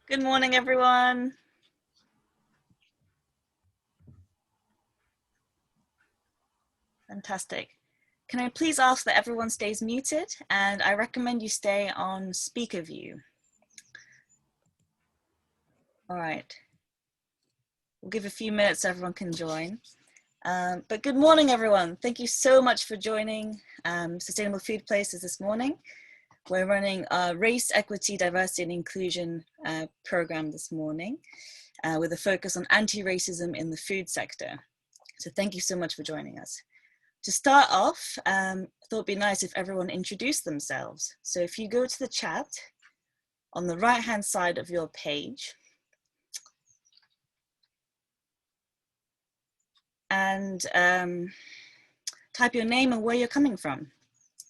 Good morning, everyone. Fantastic. Can I please ask that everyone stays muted, and I recommend you stay on speaker view. All right. We'll give a few minutes so everyone can join. But good morning, everyone. Thank you so much for joining Sustainable Food Places this morning. We're running a Race, Equity, Diversity and Inclusion program this morning with a focus on anti-racism in the food sector. So thank you so much for joining us. To start off, I thought it'd be nice if everyone introduced themselves. So if you go to the chat on the right-hand side of your page, and type your name and where you're coming from,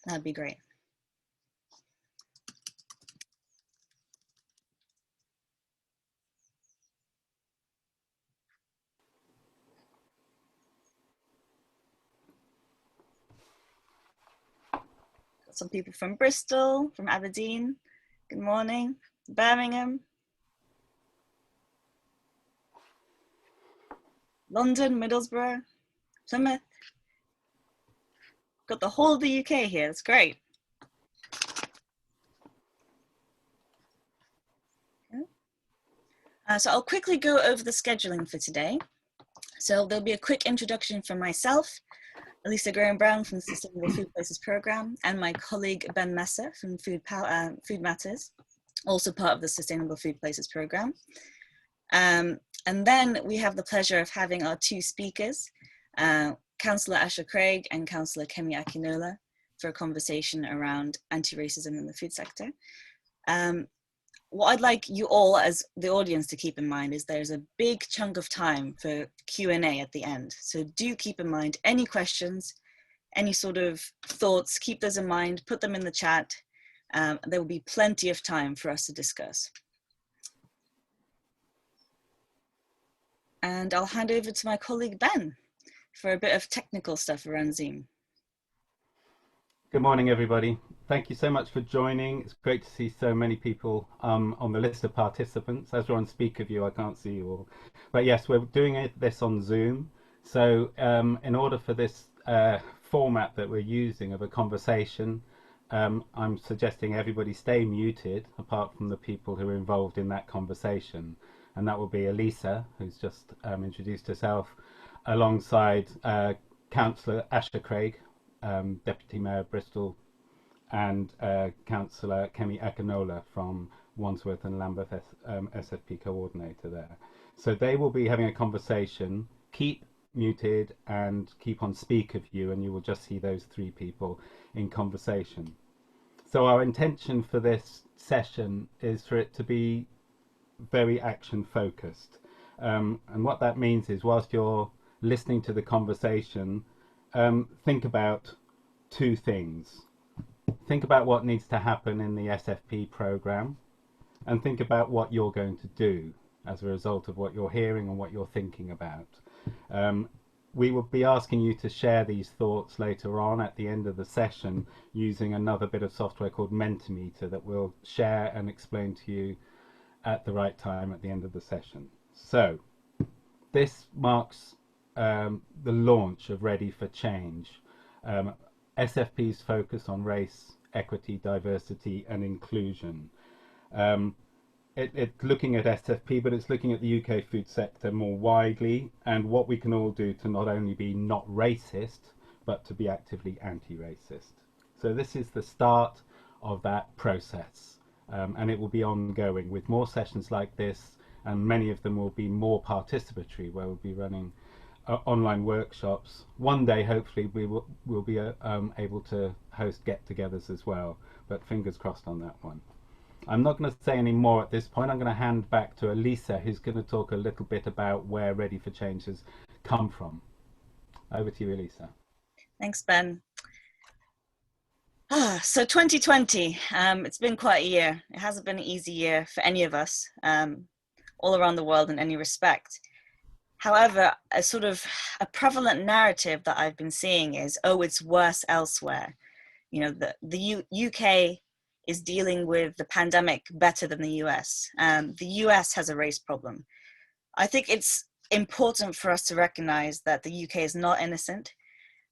that'd be great. Got some people from Bristol, from Aberdeen. Good morning. Birmingham. London, Middlesbrough, Plymouth. Got the whole of the UK here, that's great. So I'll quickly go over the scheduling for today. So there'll be a quick introduction from myself, Elisa Graham-Brown from the Sustainable Food Places Programme, and my colleague Ben Messer from Food Matters, also part of the Sustainable Food Places Programme. And then we have the pleasure of having our two speakers, Councillor Asher Craig and Councillor Kemi Akinola, for a conversation around anti-racism in the food sector. What I'd like you all as the audience to keep in mind is there's a big chunk of time for Q&A at the end. So do keep in mind any questions, any sort of thoughts, keep those in mind, put them in the chat. There will be plenty of time for us to discuss. And I'll hand over to my colleague Ben for a bit of technical stuff around Zoom. Good morning, everybody. Thank you so much for joining. It's great to see so many people on the list of participants. As we're on speaker view, I can't see you all. But yes, we're doing this on Zoom. So in order for this format that we're using of a conversation, I'm suggesting everybody stay muted apart from the people who are involved in that conversation. And that will be Elisa, who's just introduced herself, alongside Councillor Asher Craig, Deputy Mayor of Bristol, and Councillor Kemi Akinola from Wandsworth and Lambeth SFP Coordinator there. So they will be having a conversation. Keep muted and keep on speaker view, and you will just see those three people in conversation. So our intention for this session is for it to be very action focused. And what that means is whilst you're listening to the conversation, think about two things. Think about what needs to happen in the SFP program, and think about what you're going to do as a result of what you're hearing and what you're thinking about. We will be asking you to share these thoughts later on at the end of the session using another bit of software called Mentimeter that we'll share and explain to you at the right time at the end of the session. So this marks the launch of Ready for Change. SFP's focus on race, equity, diversity and inclusion. It's looking at SFP, but it's looking at the UK food sector more widely and what we can all do to not only be not racist, but to be actively anti-racist. So this is the start of that process, and it will be ongoing with more sessions like this, and many of them will be more participatory, where we'll be running online workshops. One day, hopefully, we'll be able to host get-togethers as well, but fingers crossed on that one. I'm not going to say any more at this point. I'm going to hand back to Elisa, who's going to talk a little bit about where Ready for Change has come from. Over to you, Elisa. Thanks, Ben. So 2020, it's been quite a year. It hasn't been an easy year for any of us, all around the world in any respect. However, a sort of a prevalent narrative that I've been seeing is, oh, it's worse elsewhere. You know, the UK is dealing with the pandemic better than the US. The US has a race problem. I think it's important for us to recognize that the UK is not innocent,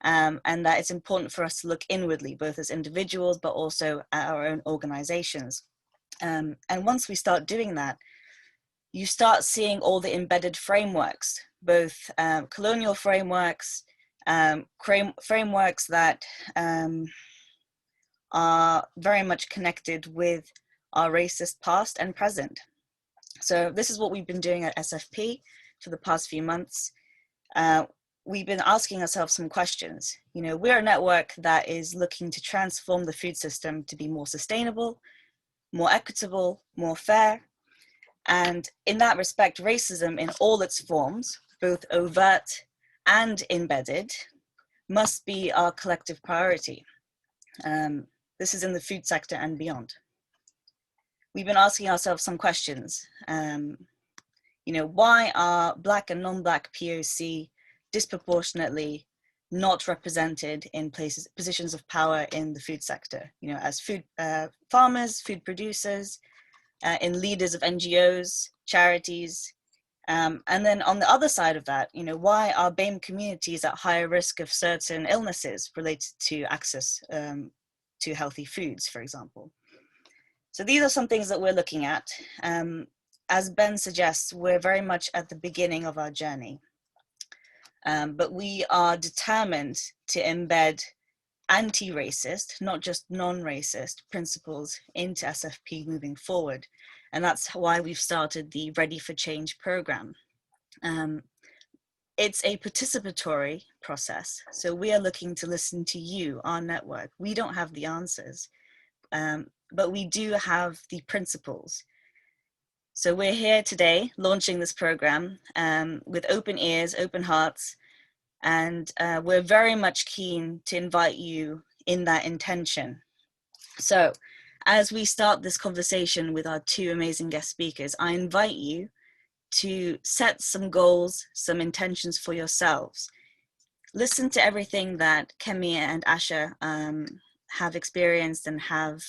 and that it's important for us to look inwardly, both as individuals, but also at our own organizations. And once we start doing that, you start seeing all the embedded frameworks, both colonial frameworks, frameworks that are very much connected with our racist past and present. So this is what we've been doing at SFP for the past few months. We've been asking ourselves some questions. You know, we're a network that is looking to transform the food system to be more sustainable, more equitable, more fair. And in that respect, racism in all its forms, both overt and embedded, must be our collective priority. This is in the food sector and beyond. We've been asking ourselves some questions. You know, why are Black and non-Black POC disproportionately not represented in positions of power in the food sector? You know, as food farmers, food producers, in leaders of NGOs, charities. And then on the other side of that, you know, why are BAME communities at higher risk of certain illnesses related to access to healthy foods, for example? So these are some things that we're looking at. As Ben suggests, we're very much at the beginning of our journey, but we are determined to embed anti-racist, not just non-racist principles into SFP moving forward. And that's why we've started the Ready for Change program. It's a participatory process. So we are looking to listen to you, our network. We don't have the answers, but we do have the principles. So we're here today launching this program with open ears, open hearts, and we're very much keen to invite you in that intention. So as we start this conversation with our two amazing guest speakers, I invite you to set some goals, some intentions for yourselves. Listen to everything that Kemi and Asha have experienced and have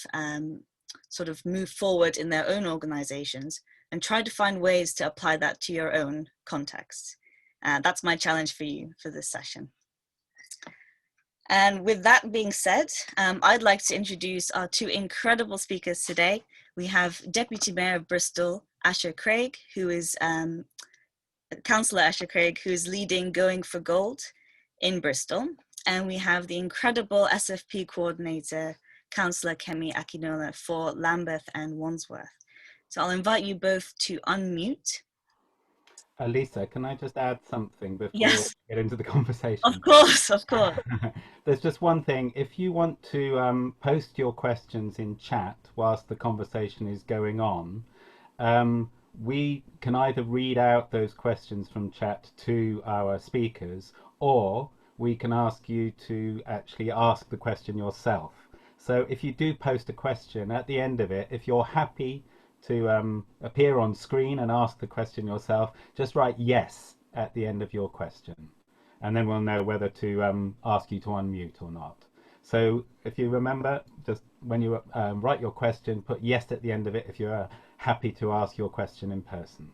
sort of moved forward in their own organizations, and try to find ways to apply that to your own context. That's my challenge for you for this session. And with that being said, I'd like to introduce our two incredible speakers today. We have Deputy Mayor of Bristol, Asha Craig, who is Councillor Asha Craig, who is leading Going for Gold in Bristol. And we have the incredible SFP coordinator, Councillor Kemi Akinola for Lambeth and Wandsworth. So I'll invite you both to unmute. Lisa, can I just add something before Yes, we get into the conversation? of course, of course. There's just one thing. If you want to post your questions in chat whilst the conversation is going on, we can either read out those questions from chat to our speakers, or we can ask you to actually ask the question yourself. So if you do post a question at the end of it, if you're happy to appear on screen and ask the question yourself, just write yes at the end of your question, and then we'll know whether to ask you to unmute or not. So if you remember, just when you write your question, put yes at the end of it if you're happy to ask your question in person.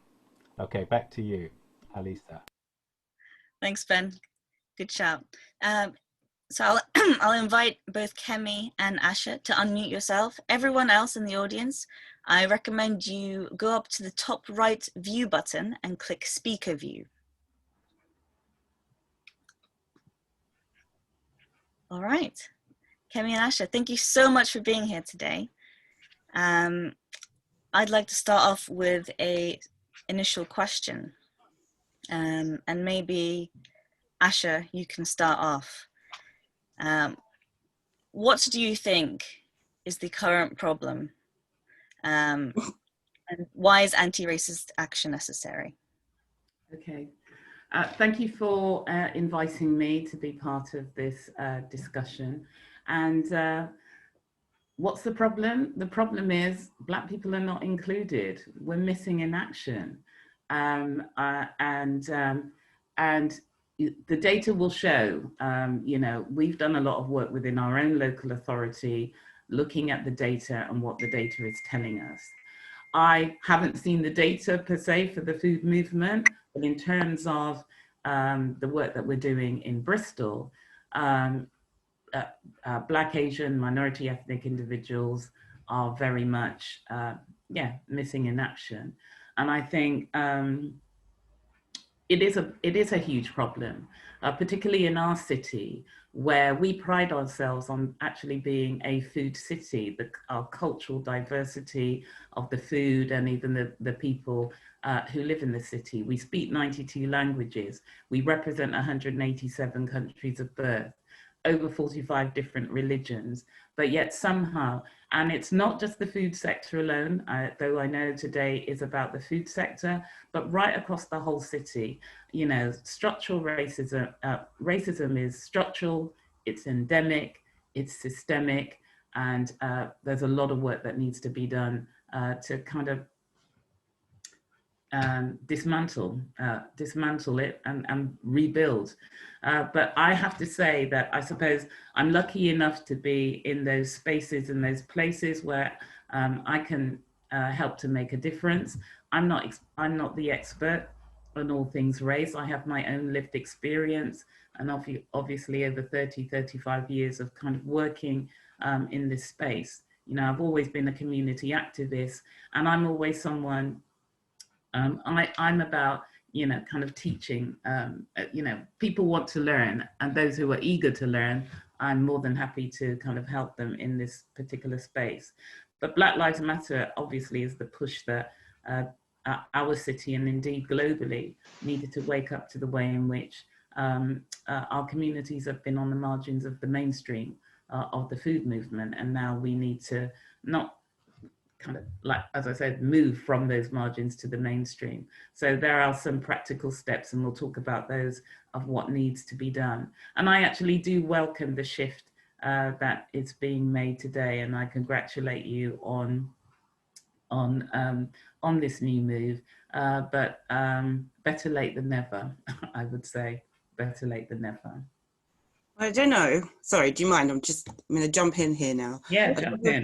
Okay, back to you, Alisa. Thanks, Ben. Good shout. So I'll invite both Kemi and Asha to unmute yourself. Everyone else in the audience, I recommend you go up to the top right view button and click speaker view. All right, Kemi and Asha, thank you so much for being here today. I'd like to start off with an initial question. And maybe, Asha, you can start off. What do you think is the current problem? And why is anti-racist action necessary? Okay, thank you for inviting me to be part of this discussion. And what's the problem? The problem is Black people are not included. We're missing in action. And the data will show, you know, we've done a lot of work within our own local authority looking at the data and what the data is telling us. I haven't seen the data per se for the food movement, but in terms of the work that we're doing in Bristol, Black, Asian, minority ethnic individuals are very much, missing in action. And I think it is a huge problem, particularly in our city, where we pride ourselves on actually being a food city. Our cultural diversity of the food and even the people who live in the city. We speak 92 languages. We represent 187 countries of birth, over 45 different religions, but yet somehow, and it's not just the food sector alone, though I know today is about the food sector, but right across the whole city, you know, structural racism, racism is structural, it's endemic, it's systemic, and there's a lot of work that needs to be done to kind of dismantle it and rebuild. But I have to say that I suppose I'm lucky enough to be in those spaces and those places where I can help to make a difference. I'm not the expert on all things race. I have my own lived experience and obviously over 35 years of kind of working in this space. You know, I've always been a community activist, and I'm always someone I'm about, you know, kind of teaching, you know, people want to learn, and those who are eager to learn, I'm more than happy to kind of help them in this particular space. But Black Lives Matter obviously is the push that our city and indeed globally needed to wake up to the way in which our communities have been on the margins of the mainstream of the food movement. And now we need to not kind of, like, as I said, move from those margins to the mainstream. So there are some practical steps, and we'll talk about those, of what needs to be done. And I actually do welcome the shift that is being made today, and I congratulate you on this new move. But better late than never, I would say. Better late than never. I don't know. Sorry, do you mind? I'm going to jump in here now. Yeah, jump in.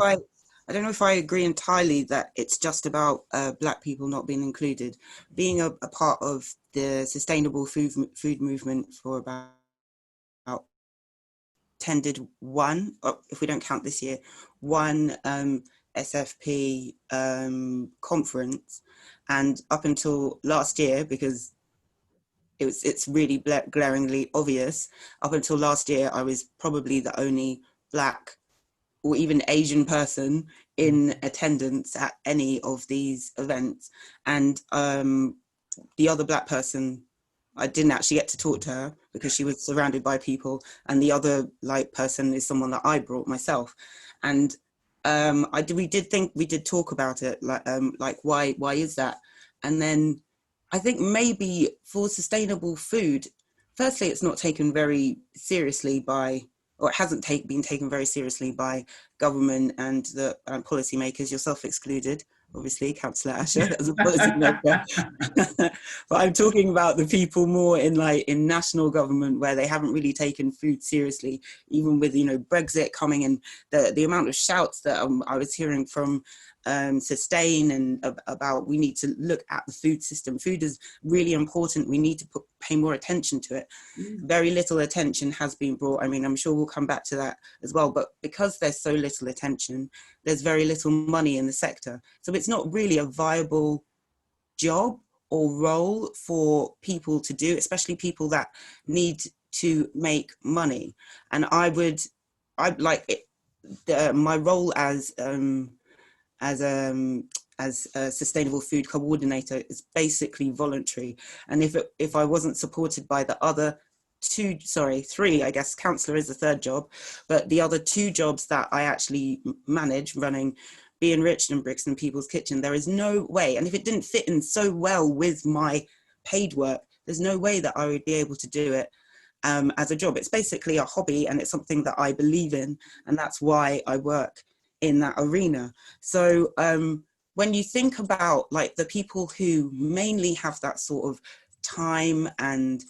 I don't know if I agree entirely that it's just about Black people not being included. Being a part of the sustainable food movement for about attended one, if we don't count this year, one SFP conference, and up until last year, because it's really glaringly obvious, up until last year I was probably the only Black or even Asian person in attendance at any of these events. And the other Black person, I didn't actually get to talk to her because she was surrounded by people. And the other person is someone that I brought myself. And we did talk about it, why is that? And then I think maybe for sustainable food, firstly, it's not taken very seriously by, or it hasn't been taken very seriously by government and the policymakers, yourself excluded, obviously, Councillor Asher, as a policymaker. But I'm talking about the people more in national government, where they haven't really taken food seriously, even with, you know, Brexit coming, and the amount of shouts that I was hearing from Sustain and about we need to look at the food system. Food is really important. We need to pay more attention to it. Very little attention has been brought. I mean, I'm sure we'll come back to that as well, but because there's so little attention, there's very little money in the sector. So it's not really a viable job or role for people to do, especially people that need to make money. And my role as a sustainable food coordinator is basically voluntary. And if I wasn't supported by the other three, I guess councillor is the third job, but the other two jobs that I actually manage, running Be Enriched and Brixton People's Kitchen, there is no way, and if it didn't fit in so well with my paid work, there's no way that I would be able to do it as a job. It's basically a hobby, and it's something that I believe in, and that's why I work in that arena. So when you think about the people who mainly have that sort of time and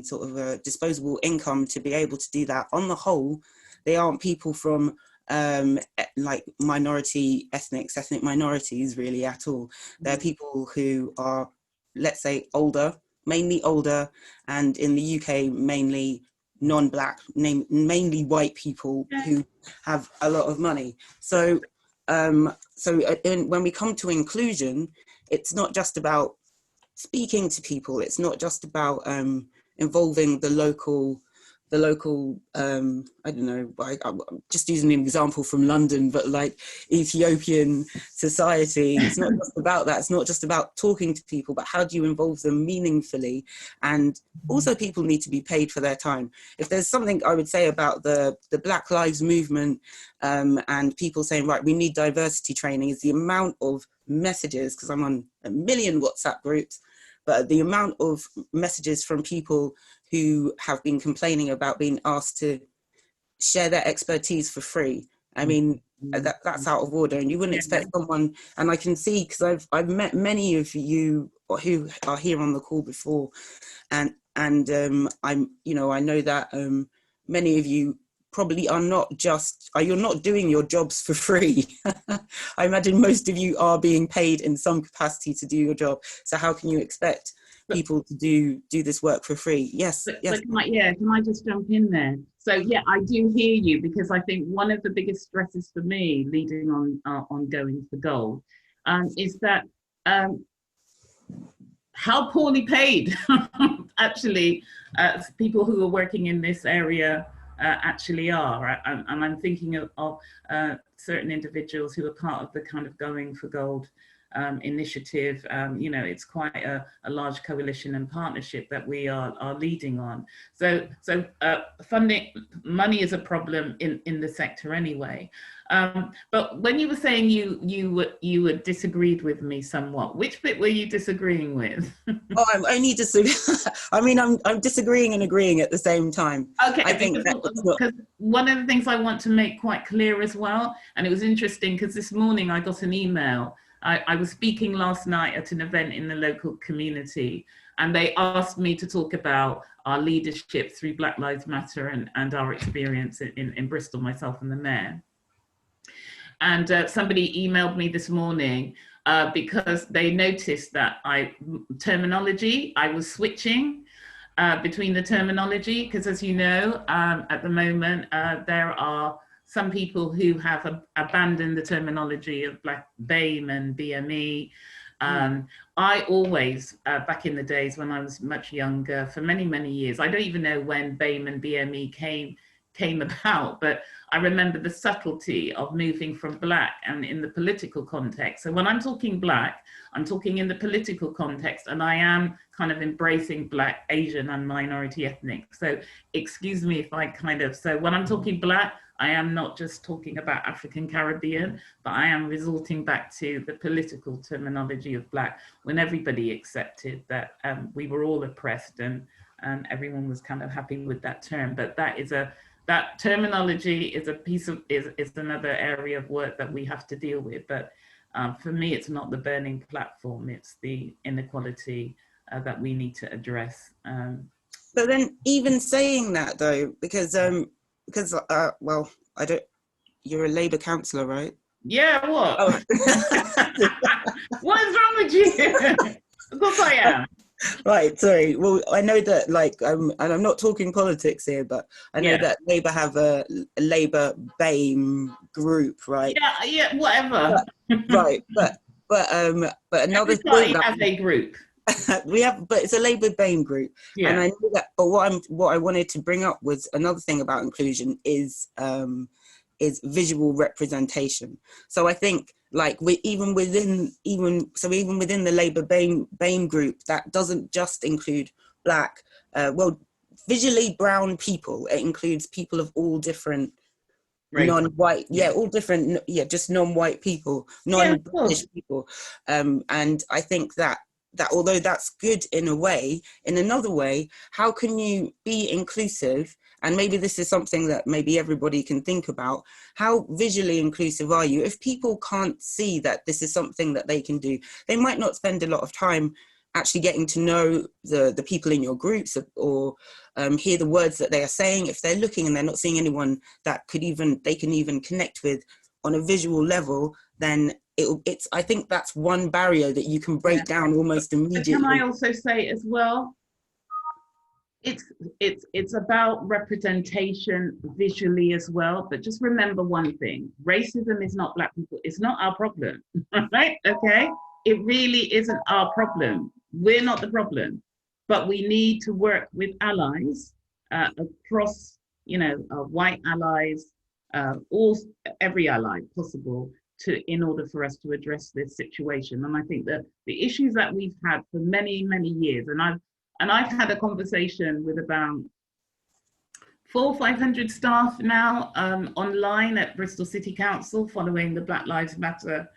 sort of a disposable income to be able to do that, on the whole, they aren't people from like ethnic minorities really at all. They're people who are, let's say, older, mainly older, and in the UK mainly non-black, mainly white people who have a lot of money. So when we come to inclusion, it's not just about speaking to people, it's not just about involving the local I don't know, I'm just using an example from London, but like Ethiopian society, it's not just about that. It's not just about talking to people, but how do you involve them meaningfully? And also people need to be paid for their time. If there's something I would say about the Black Lives Movement and people saying, right, we need diversity training, is the amount of messages, because I'm on a million WhatsApp groups, but the amount of messages from people who have been complaining about being asked to share their expertise for free. I mean, that's out of order, and you wouldn't expect someone, and I can see, because I've met many of you who are here on the call before, and I'm, you know, I know that many of you probably are not just, you're not doing your jobs for free. I imagine most of you are being paid in some capacity to do your job. So how can you expect people to do this work for free? Yes. Can I just jump in there? So yeah, I do hear you, because I think one of the biggest stresses for me leading on going for gold is that how poorly paid actually people who are working in this area actually are. And I'm thinking of certain individuals who are part of the kind of Going for Gold initiative. You know, it's quite a large coalition and partnership that we are leading on. So funding, money is a problem in the sector anyway. But when you were saying you disagreed with me somewhat, which bit were you disagreeing with? Oh, I'm only I mean, I'm disagreeing and agreeing at the same time. Okay, I think because one of the things I want to make quite clear as well, and it was interesting because this morning I got an email. I was speaking last night at an event in the local community, and they asked me to talk about our leadership through Black Lives Matter and our experience in Bristol, myself and the mayor. And somebody emailed me this morning because they noticed that I was switching between the terminology, because as you know, at the moment, there are some people who have abandoned the terminology of Black BAME and BME. I always, back in the days when I was much younger, for many, many years, I don't even know when BAME and BME came about, but I remember the subtlety of moving from Black and in the political context. So when I'm talking Black, I'm talking in the political context, and I am kind of embracing Black, Asian and minority ethnic. So excuse me if I so when I'm talking Black, I am not just talking about African Caribbean, but I am resorting back to the political terminology of Black, when everybody accepted that we were all oppressed and everyone was kind of happy with that term. But that terminology is is another area of work that we have to deal with. But for me, it's not the burning platform, it's the inequality that we need to address. But then even saying that though, because well, I don't, you're a Labour councillor, right? Yeah, what? Oh. What is wrong with you? Of course I am. Right, sorry. Well, I know that, like, and I'm not talking politics here, but I know that Labour have a Labour BAME group, right? Yeah, whatever. Right, but another party thing has a group. we have, but it's a Labour BAME group, and I know that. But what I wanted to bring up was another thing about inclusion is visual representation. So I think, like, even within the Labour BAME group, that doesn't just include Black, visually brown people. It includes people of all different non-white, all different, just non-white people, non-British people, and I think that although that's good in a way, in another way, how can you be inclusive? And maybe this is something that maybe everybody can think about. How visually inclusive are you? If people can't see that this is something that they can do, they might not spend a lot of time actually getting to know the people in your groups, or hear the words that they are saying. If they're looking and they're not seeing anyone that they can even connect with on a visual level, then I think that's one barrier that you can break down almost immediately. But can I also say as well, it's about representation visually as well. But just remember one thing: racism is not Black people. It's not our problem, right? Okay, it really isn't our problem. We're not the problem, but we need to work with allies across, white allies, every ally possible, in order for us to address this situation. And I think that the issues that we've had for many, many years, and I've had a conversation with about 400 or 500 staff now online at Bristol City Council following the Black Lives Matter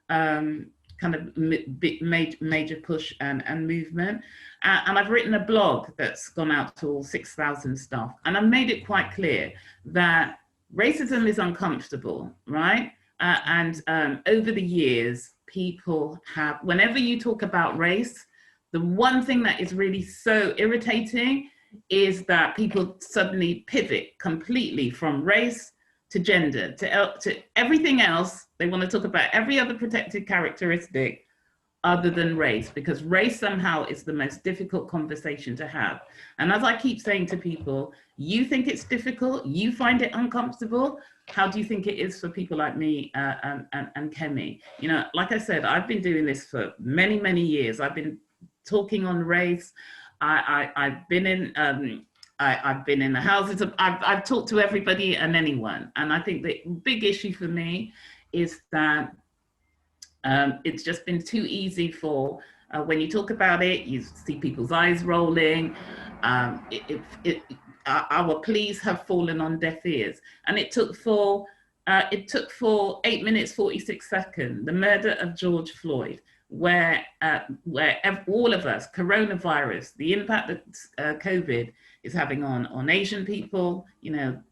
kind of major push and movement. And I've written a blog that's gone out to all 6,000 staff. And I've made it quite clear that racism is uncomfortable, right? And over the years, people have, whenever you talk about race, the one thing that is really so irritating is that people suddenly pivot completely from race to gender, to everything else. They want to talk about every other protected characteristic other than race, because race somehow is the most difficult conversation to have. And as I keep saying to people, you think it's difficult, you find it uncomfortable, how do you think it is for people like me and Kemi? Like I said, I've been doing this for many, many years. I've been talking on race. I've been in the houses. I've talked to everybody and anyone. And I think the big issue for me is that it's just been too easy for, when you talk about it, you see people's eyes rolling. Our pleas have fallen on deaf ears. And it took for 8 minutes, 46 seconds, the murder of George Floyd, where all of us, coronavirus, the impact that COVID is having on Asian people,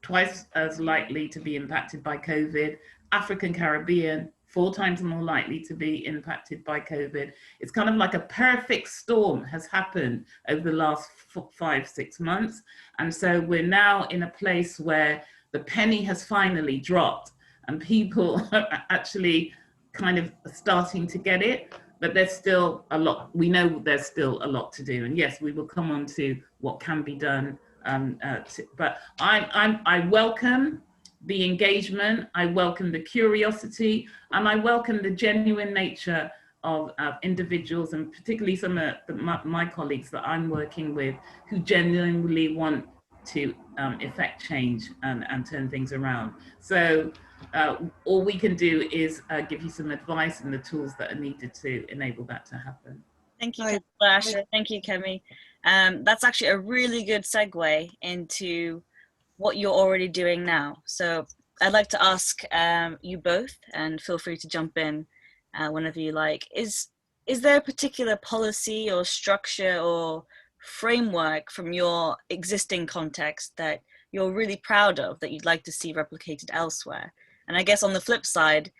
twice as likely to be impacted by COVID, African Caribbean, 4 times more likely to be impacted by COVID. It's kind of like a perfect storm has happened over the last 5-6 months. And so we're now in a place where the penny has finally dropped and people are actually kind of starting to get it. But there's still a lot, we know there's still a lot to do. And yes, we will come on to what can be done. But I welcome the engagement, I welcome the curiosity, and I welcome the genuine nature of individuals, and particularly some of my colleagues that I'm working with who genuinely want to effect change and turn things around. So all we can do is give you some advice and the tools that are needed to enable that to happen. Thank you, Asha. Thank you, Kemi. That's actually a really good segue into what you're already doing now. So I'd like to ask you both, and feel free to jump in whenever you like. Is there a particular policy or structure or framework from your existing context that you're really proud of that you'd like to see replicated elsewhere? And I guess on the flip side,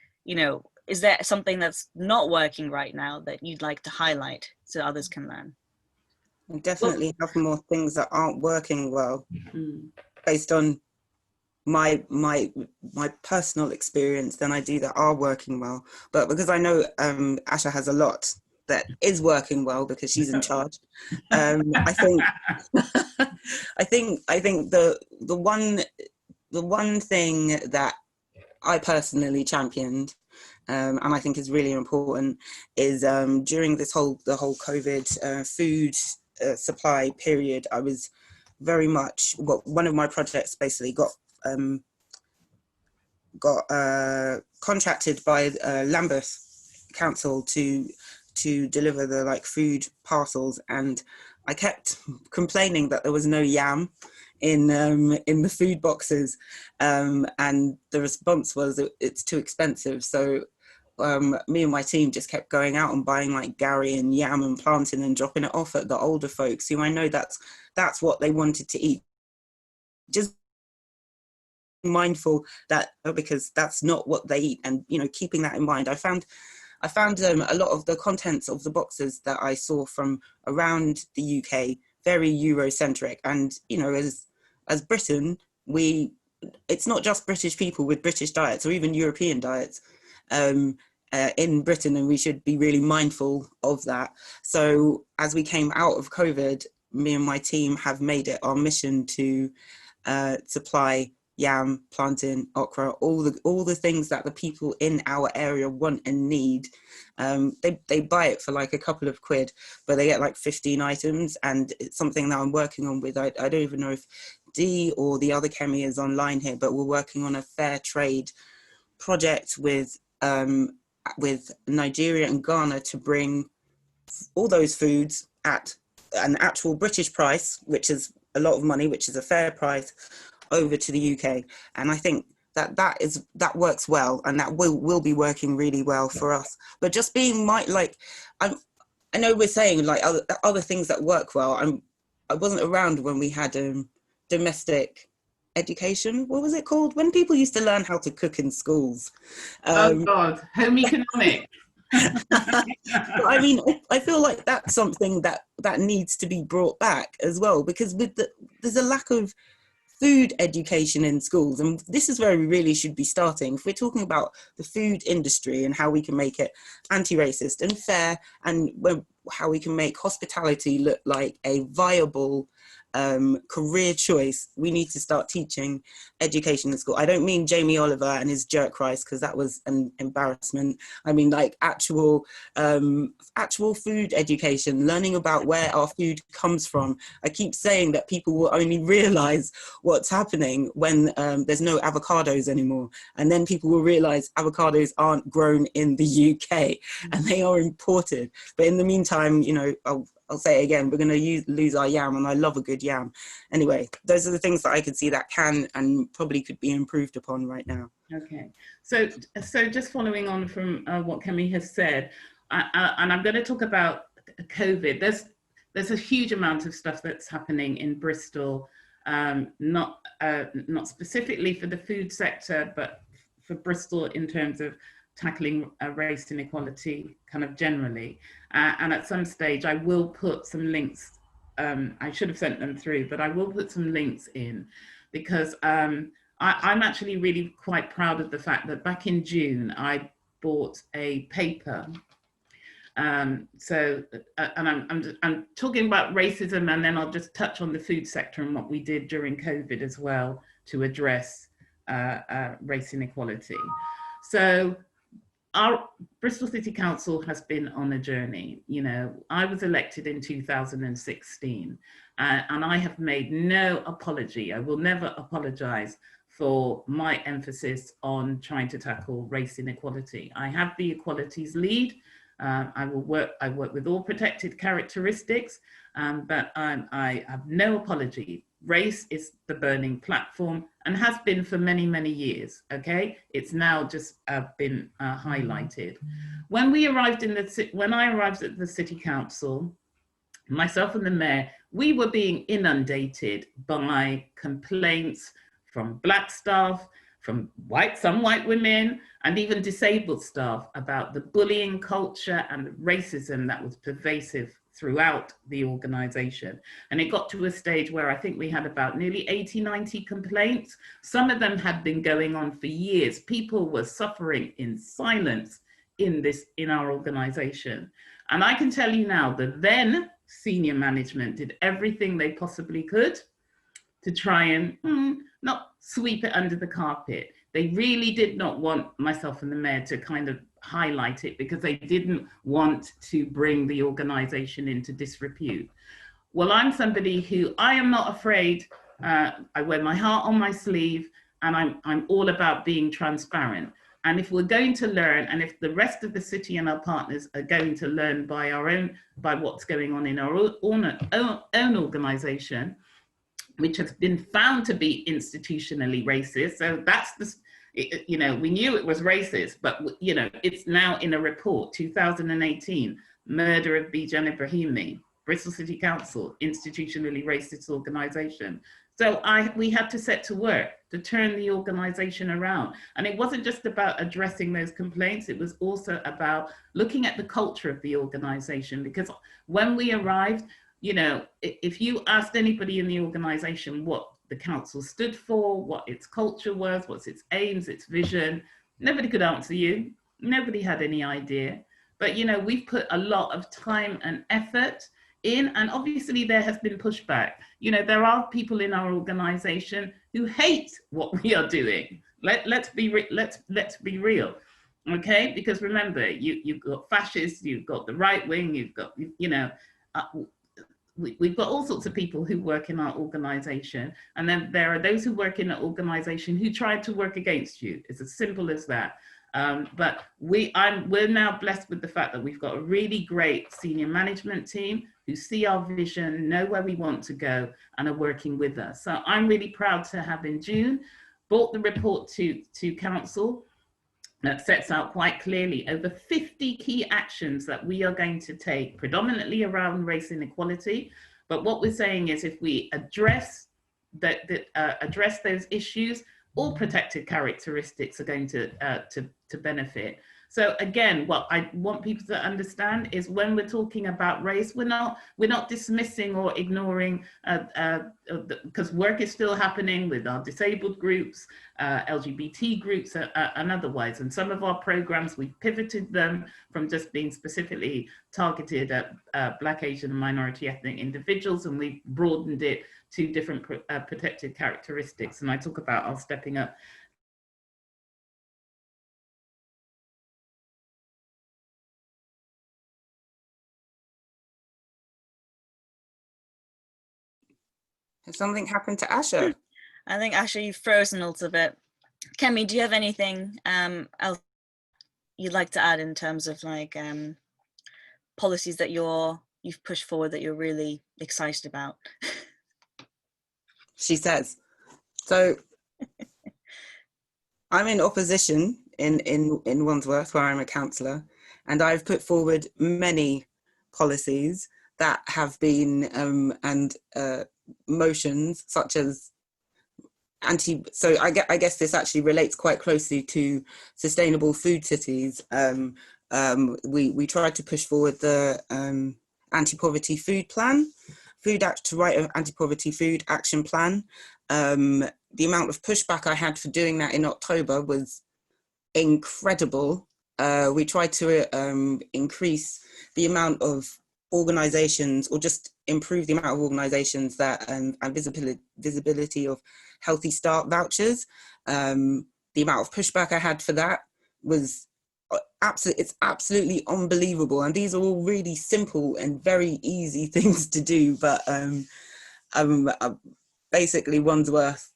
is there something that's not working right now that you'd like to highlight so others can learn? I definitely have more things that aren't working well, based on my personal experience, than I do that are working well. But because I know Asha has a lot that is working well because she's in charge, I think the one thing that I personally championed, and I think is really important, is during the whole COVID food supply period, I was very much, one of my projects basically got contracted by Lambeth Council to deliver the food parcels, and I kept complaining that there was no yam in the food boxes, and the response was it's too expensive. So me and my team just kept going out and buying Gary and yam and plantain and dropping it off at the older folks who I know that's what they wanted to eat. Just mindful that, because that's not what they eat, and keeping that in mind. I found I found a lot of the contents of the boxes that I saw from around the UK very Eurocentric. And, you know, as Britain, it's not just British people with British diets or even European diets in Britain, and we should be really mindful of that. So as we came out of COVID, me and my team have made it our mission to supply yam, plantain, okra, all the things that the people in our area want and need. They buy it for like a couple of quid, but they get like 15 items, and it's something that I'm working on with, I don't even know if Dee or the other Kemi is online here, but we're working on a fair trade project with Nigeria and Ghana to bring all those foods at an actual British price, which is a lot of money, which is a fair price, over to the UK. And I think that works well, and that will be working really well for us. But just being I know we're saying like other things that work well. I wasn't around when we had domestic education. What was it called? When people used to learn how to cook in schools. Oh God, home economics. I mean, I feel like that's something that needs to be brought back as well, because there's a lack of food education in schools, and this is where we really should be starting. If we're talking about the food industry and how we can make it anti-racist and fair, and how we can make hospitality look like a viable career choice, we need to start teaching education in school. I don't mean Jamie Oliver and his jerk rice, because that was an embarrassment. I mean like actual food education, learning about where our food comes from. I keep saying that people will only realize what's happening when there's no avocados anymore, and then people will realize avocados aren't grown in the UK and they are imported. But in the meantime, you know, I'll say it again, we're going to lose our yam, and I love a good yam. Anyway, those are the things that I could see that can and probably could be improved upon right now. Okay, so just following on from what Kemi has said, and I'm going to talk about COVID. There's a huge amount of stuff that's happening in Bristol, not specifically for the food sector, but for Bristol in terms of tackling race inequality kind of generally. And at some stage, I will put some links. I should have sent them through, but I will put some links in, because I'm actually really quite proud of the fact that back in June, I bought a paper. And I'm talking about racism, and then I'll just touch on the food sector and what we did during COVID as well to address race inequality. So our Bristol City Council has been on a journey. You know, I was elected in 2016, and I have made no apology. I will never apologize for my emphasis on trying to tackle race inequality. I have the equalities lead. I work with all protected characteristics, but I have no apology. Race is the burning platform and has been for many, many years, okay? It's now just been highlighted. When I arrived at the City Council, myself and the mayor, we were being inundated by complaints from Black staff, from some white women, and even disabled staff about the bullying culture and racism that was pervasive throughout the organization. And it got to a stage where I think we had about nearly 80, 90 complaints. Some of them had been going on for years. People were suffering in silence in our organization. And I can tell you now that then senior management did everything they possibly could to try and not sweep it under the carpet. They really did not want myself and the mayor to kind of highlight it, because they didn't want to bring the organization into disrepute. Well, I'm somebody who, I am not afraid. I wear my heart on my sleeve, and I'm all about being transparent. And if we're going to learn, and if the rest of the city and our partners are going to learn by what's going on in our own organization, which has been found to be institutionally racist. So that's you know, we knew it was racist, but you know, it's now in a report, 2018, murder of Bijan Ibrahimi, Bristol City Council, institutionally racist organization. So we had to set to work to turn the organisation around. And it wasn't just about addressing those complaints, it was also about looking at the culture of the organisation. Because when we arrived, you know, if you asked anybody in the organisation what the council stood for, what its culture was, what's its aims, its vision, nobody could answer you. Nobody had any idea. But, you know, we've put a lot of time and effort in, and obviously there has been pushback. You know, there are people in our organisation who hate what we are doing. Let's be real, okay? Because remember, you've got fascists, you've got the right wing, you've got, you know, we've got all sorts of people who work in our organisation, and then there are those who work in an organisation who try to work against you. It's as simple as that. But we're now blessed with the fact that we've got a really great senior management team who see our vision, know where we want to go, and are working with us. So I'm really proud to have in June brought the report to council that sets out quite clearly over 50 key actions that we are going to take, predominantly around race inequality. But what we're saying is, if we address those issues, all protected characteristics are going to benefit. So again, what I want people to understand is, when we're talking about race, we're not dismissing or ignoring, because work is still happening with our disabled groups, LGBT groups, and otherwise. And some of our programs, we've pivoted them from just being specifically targeted at Black, Asian, and minority ethnic individuals, and we've broadened it to different protected characteristics. And I talk about our stepping up. Has something happened to Asha? I think, Asha, you've frozen a little bit. Kemi, do you have anything else you'd like to add in terms of like policies that you've pushed forward that you're really excited about? She says. So I'm in opposition in Wandsworth, where I'm a councillor, and I've put forward many policies that have been motions such as so I guess this actually relates quite closely to sustainable food cities. We tried to push forward the anti-poverty food plan, to write an anti-poverty food action plan. The amount of pushback I had for doing that in October was incredible. We tried to increase the amount of organisations, or just improve the amount of organisations that and visibility of Healthy Start vouchers. The amount of pushback I had for that was it's absolutely unbelievable. And these are all really simple and very easy things to do, but basically Wandsworth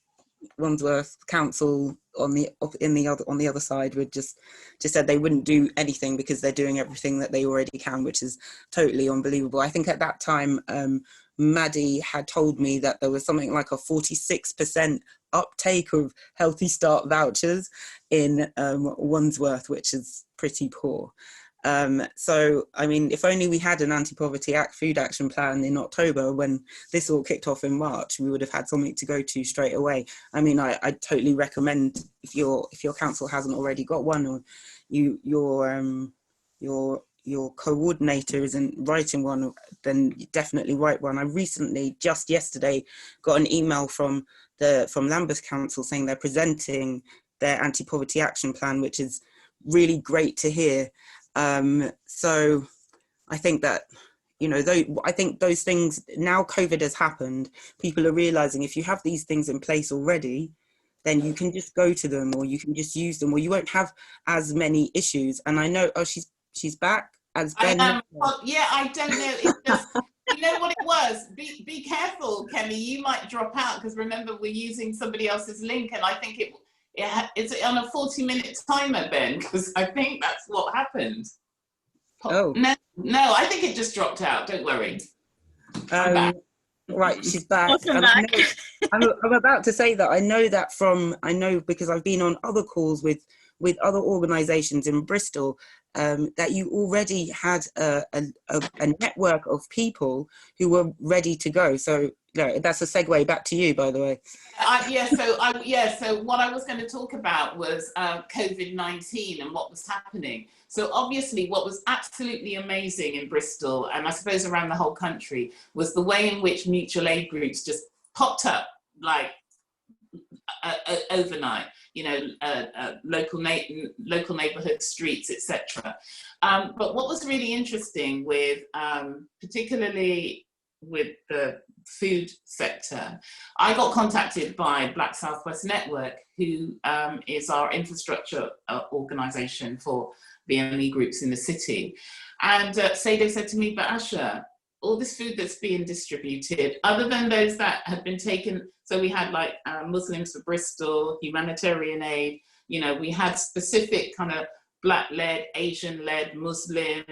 Council on the other side would just said they wouldn't do anything because they're doing everything that they already can, which is totally unbelievable. I think at that time Maddie had told me that there was something like a 46% uptake of Healthy Start vouchers in Wandsworth, which is pretty poor. So, I mean, if only we had an anti-poverty food action plan in October when this all kicked off in March, we would have had something to go to straight away. I mean, I totally recommend, if your council hasn't already got one, or your coordinator isn't writing one, then you definitely write one. I recently, just yesterday, got an email from Lambeth Council saying they're presenting their anti-poverty action plan, which is really great to hear. So I think that, you know, I think those things, now COVID has happened, people are realizing if you have these things in place already, then you can just go to them, or you can just use them, or you won't have as many issues. And I know, oh, she's back as Ben. Yeah, I don't know. It's just, you know what it was? Be careful, Kemi, you might drop out, because remember, we're using somebody else's link, and I think it's on a 40-minute timer, Ben, because I think that's what happened. Oh. No, I think it just dropped out. Don't worry. I'm back. Right, she's back. Welcome back. I'm about to say that I know because I've been on other calls with other organisations in Bristol, that you already had a network of people who were ready to go. So that's a segue back to you, by the way. So what I was going to talk about was COVID-19 and what was happening. So obviously what was absolutely amazing in Bristol, and I suppose around the whole country, was the way in which mutual aid groups just popped up like overnight, local neighborhood streets, etc. But what was really interesting with, particularly with the food sector, I got contacted by Black Southwest Network, who is our infrastructure organisation for BME groups in the city. And they said to me, but Asha, all this food that's being distributed, other than those that had been taken, so we had like Muslims for Bristol, humanitarian aid, we had specific kind of Black-led, Asian-led, Muslim,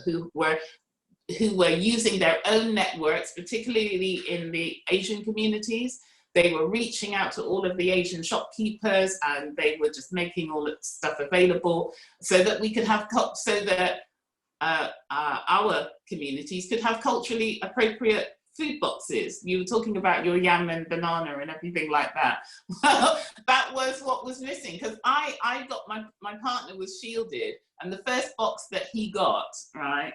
who were using their own networks, particularly in the Asian communities. They were reaching out to all of the Asian shopkeepers, and they were just making all that stuff available so that we could have, our communities could have culturally appropriate food boxes. You were talking about your yam and banana and everything like that. Well, that was what was missing, because I got, my partner was shielded, and the first box that he got, right,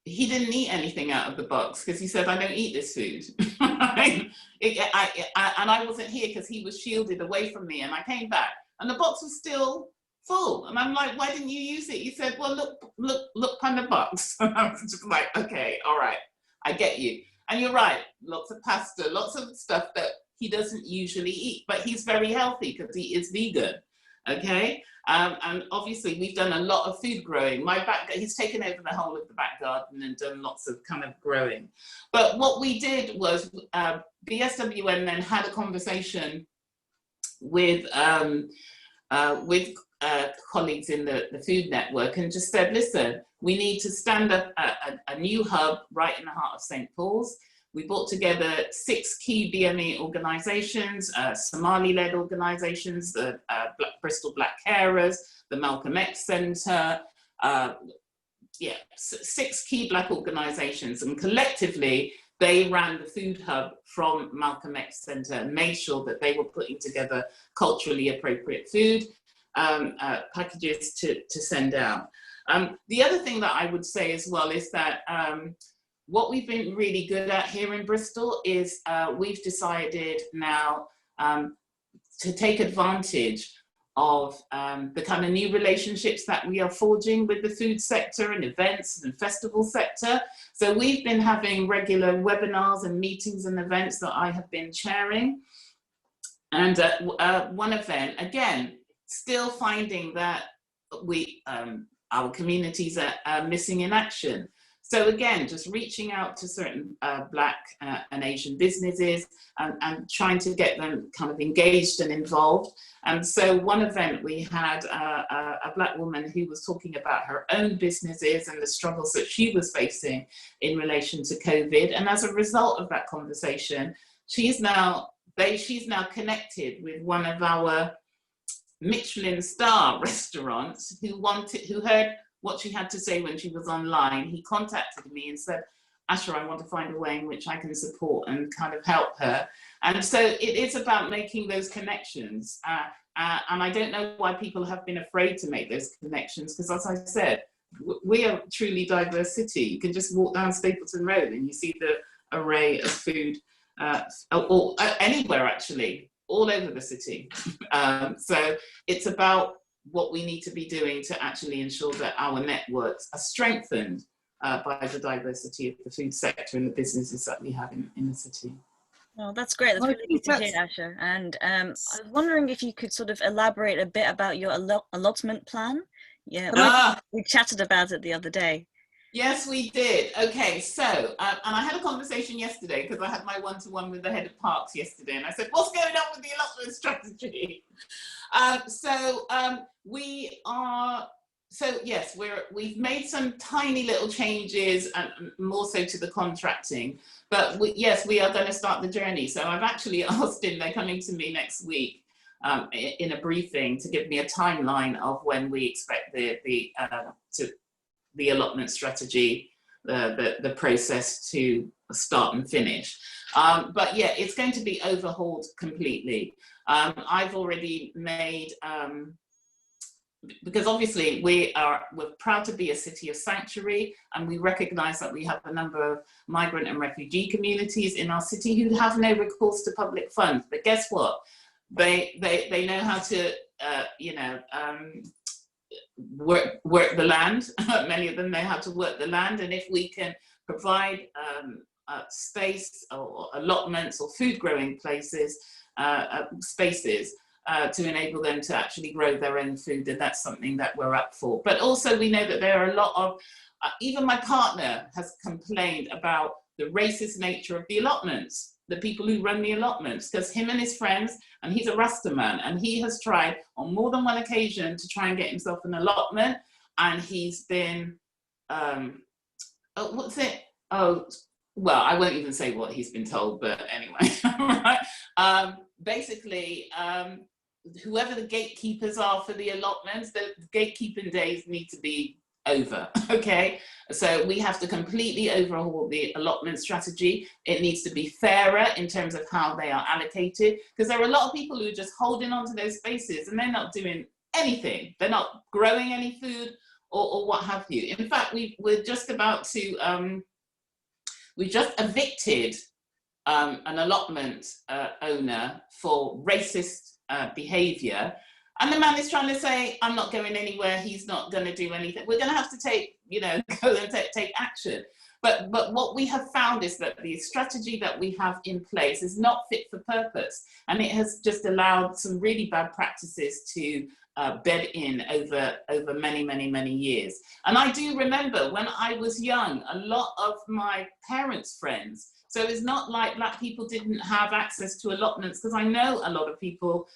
he didn't eat anything out of the box because he said, I don't eat this food. And I wasn't here because he was shielded away from me, and I came back and the box was still full. And I'm like, why didn't you use it? He said, well, look on the box. And I was just like, okay, all right, I get you. And you're right, lots of pasta, lots of stuff that he doesn't usually eat, but he's very healthy because he is vegan, okay? And obviously we've done a lot of food growing. He's taken over the whole of the back garden and done lots of kind of growing. But what we did was, BSWN then had a conversation with colleagues in the food network, and just said, listen, we need to stand up a new hub right in the heart of St. Paul's. We brought together 6 key BME organisations, Somali-led organisations, the Bristol Black Carers, the Malcolm X Centre, 6 key Black organisations, and collectively they ran the food hub from Malcolm X Centre and made sure that they were putting together culturally appropriate food packages to send out. The other thing that I would say as well is that what we've been really good at here in Bristol is we've decided now to take advantage of the kind of new relationships that we are forging with the food sector and events and festival sector. So we've been having regular webinars and meetings and events that I have been chairing. And one event, again, still finding that our communities are missing in action. So again, just reaching out to certain Black and Asian businesses and trying to get them kind of engaged and involved. And so one event we had a Black woman who was talking about her own businesses and the struggles that she was facing in relation to COVID. And as a result of that conversation, she's now connected with one of our Michelin star restaurants who heard what she had to say when she was online. He contacted me and said, Asha, I want to find a way in which I can support and kind of help her. And so it is about making those connections. And I don't know why people have been afraid to make those connections, because as I said, we are a truly diverse city. You can just walk down Stapleton Road and you see the array of food, or anywhere actually, all over the city. So it's about what we need to be doing to actually ensure that our networks are strengthened by the diversity of the food sector and the businesses that we have in the city. Well, that's great. That's really good to hear, Asha. And I was wondering if you could sort of elaborate a bit about your allotment plan. Yeah, we chatted about it the other day. Yes, we did. Okay, so, and I had a conversation yesterday because I had my one-to-one with the head of parks yesterday, and I said, what's going on with the allotment strategy? We are So yes, we've made some tiny little changes, and more so to the contracting. But yes, we are going to start the journey. So I've actually asked him, they're coming to me next week in a briefing to give me a timeline of when we expect the allotment strategy, the process to start and finish. But yeah, it's going to be overhauled completely. I've already made, because obviously we're proud to be a city of sanctuary, and we recognize that we have a number of migrant and refugee communities in our city who have no recourse to public funds. But guess what? They know how to, work the land. Many of them know how to work the land, and if we can provide space or allotments or food growing places, spaces, to enable them to actually grow their own food, then that's something that we're up for. But also we know that there are a lot of, even my partner has complained about the racist nature of the allotments, the people who run the allotments, because him and his friends, and he's a Rasta man, and he has tried on more than one occasion to try and get himself an allotment, and he's been, what's it? Oh, well, I won't even say what he's been told, but anyway, right? Basically, whoever the gatekeepers are for the allotments, the gatekeeping days need to be over, okay? So we have to completely overhaul the allotment strategy. It needs to be fairer in terms of how they are allocated, because there are a lot of people who are just holding on to those spaces and they're not doing anything. They're not growing any food or what have you. In fact, we're just about to, we just evicted an allotment owner for racist behavior, and the man is trying to say, I'm not going anywhere, he's not going to do anything. We're going to have to take, go and take action. But what we have found is that the strategy that we have in place is not fit for purpose, and it has just allowed some really bad practices to bed in over many years. And I do remember when I was young, a lot of my parents' friends, so it's not like Black people didn't have access to allotments, because I know a lot of people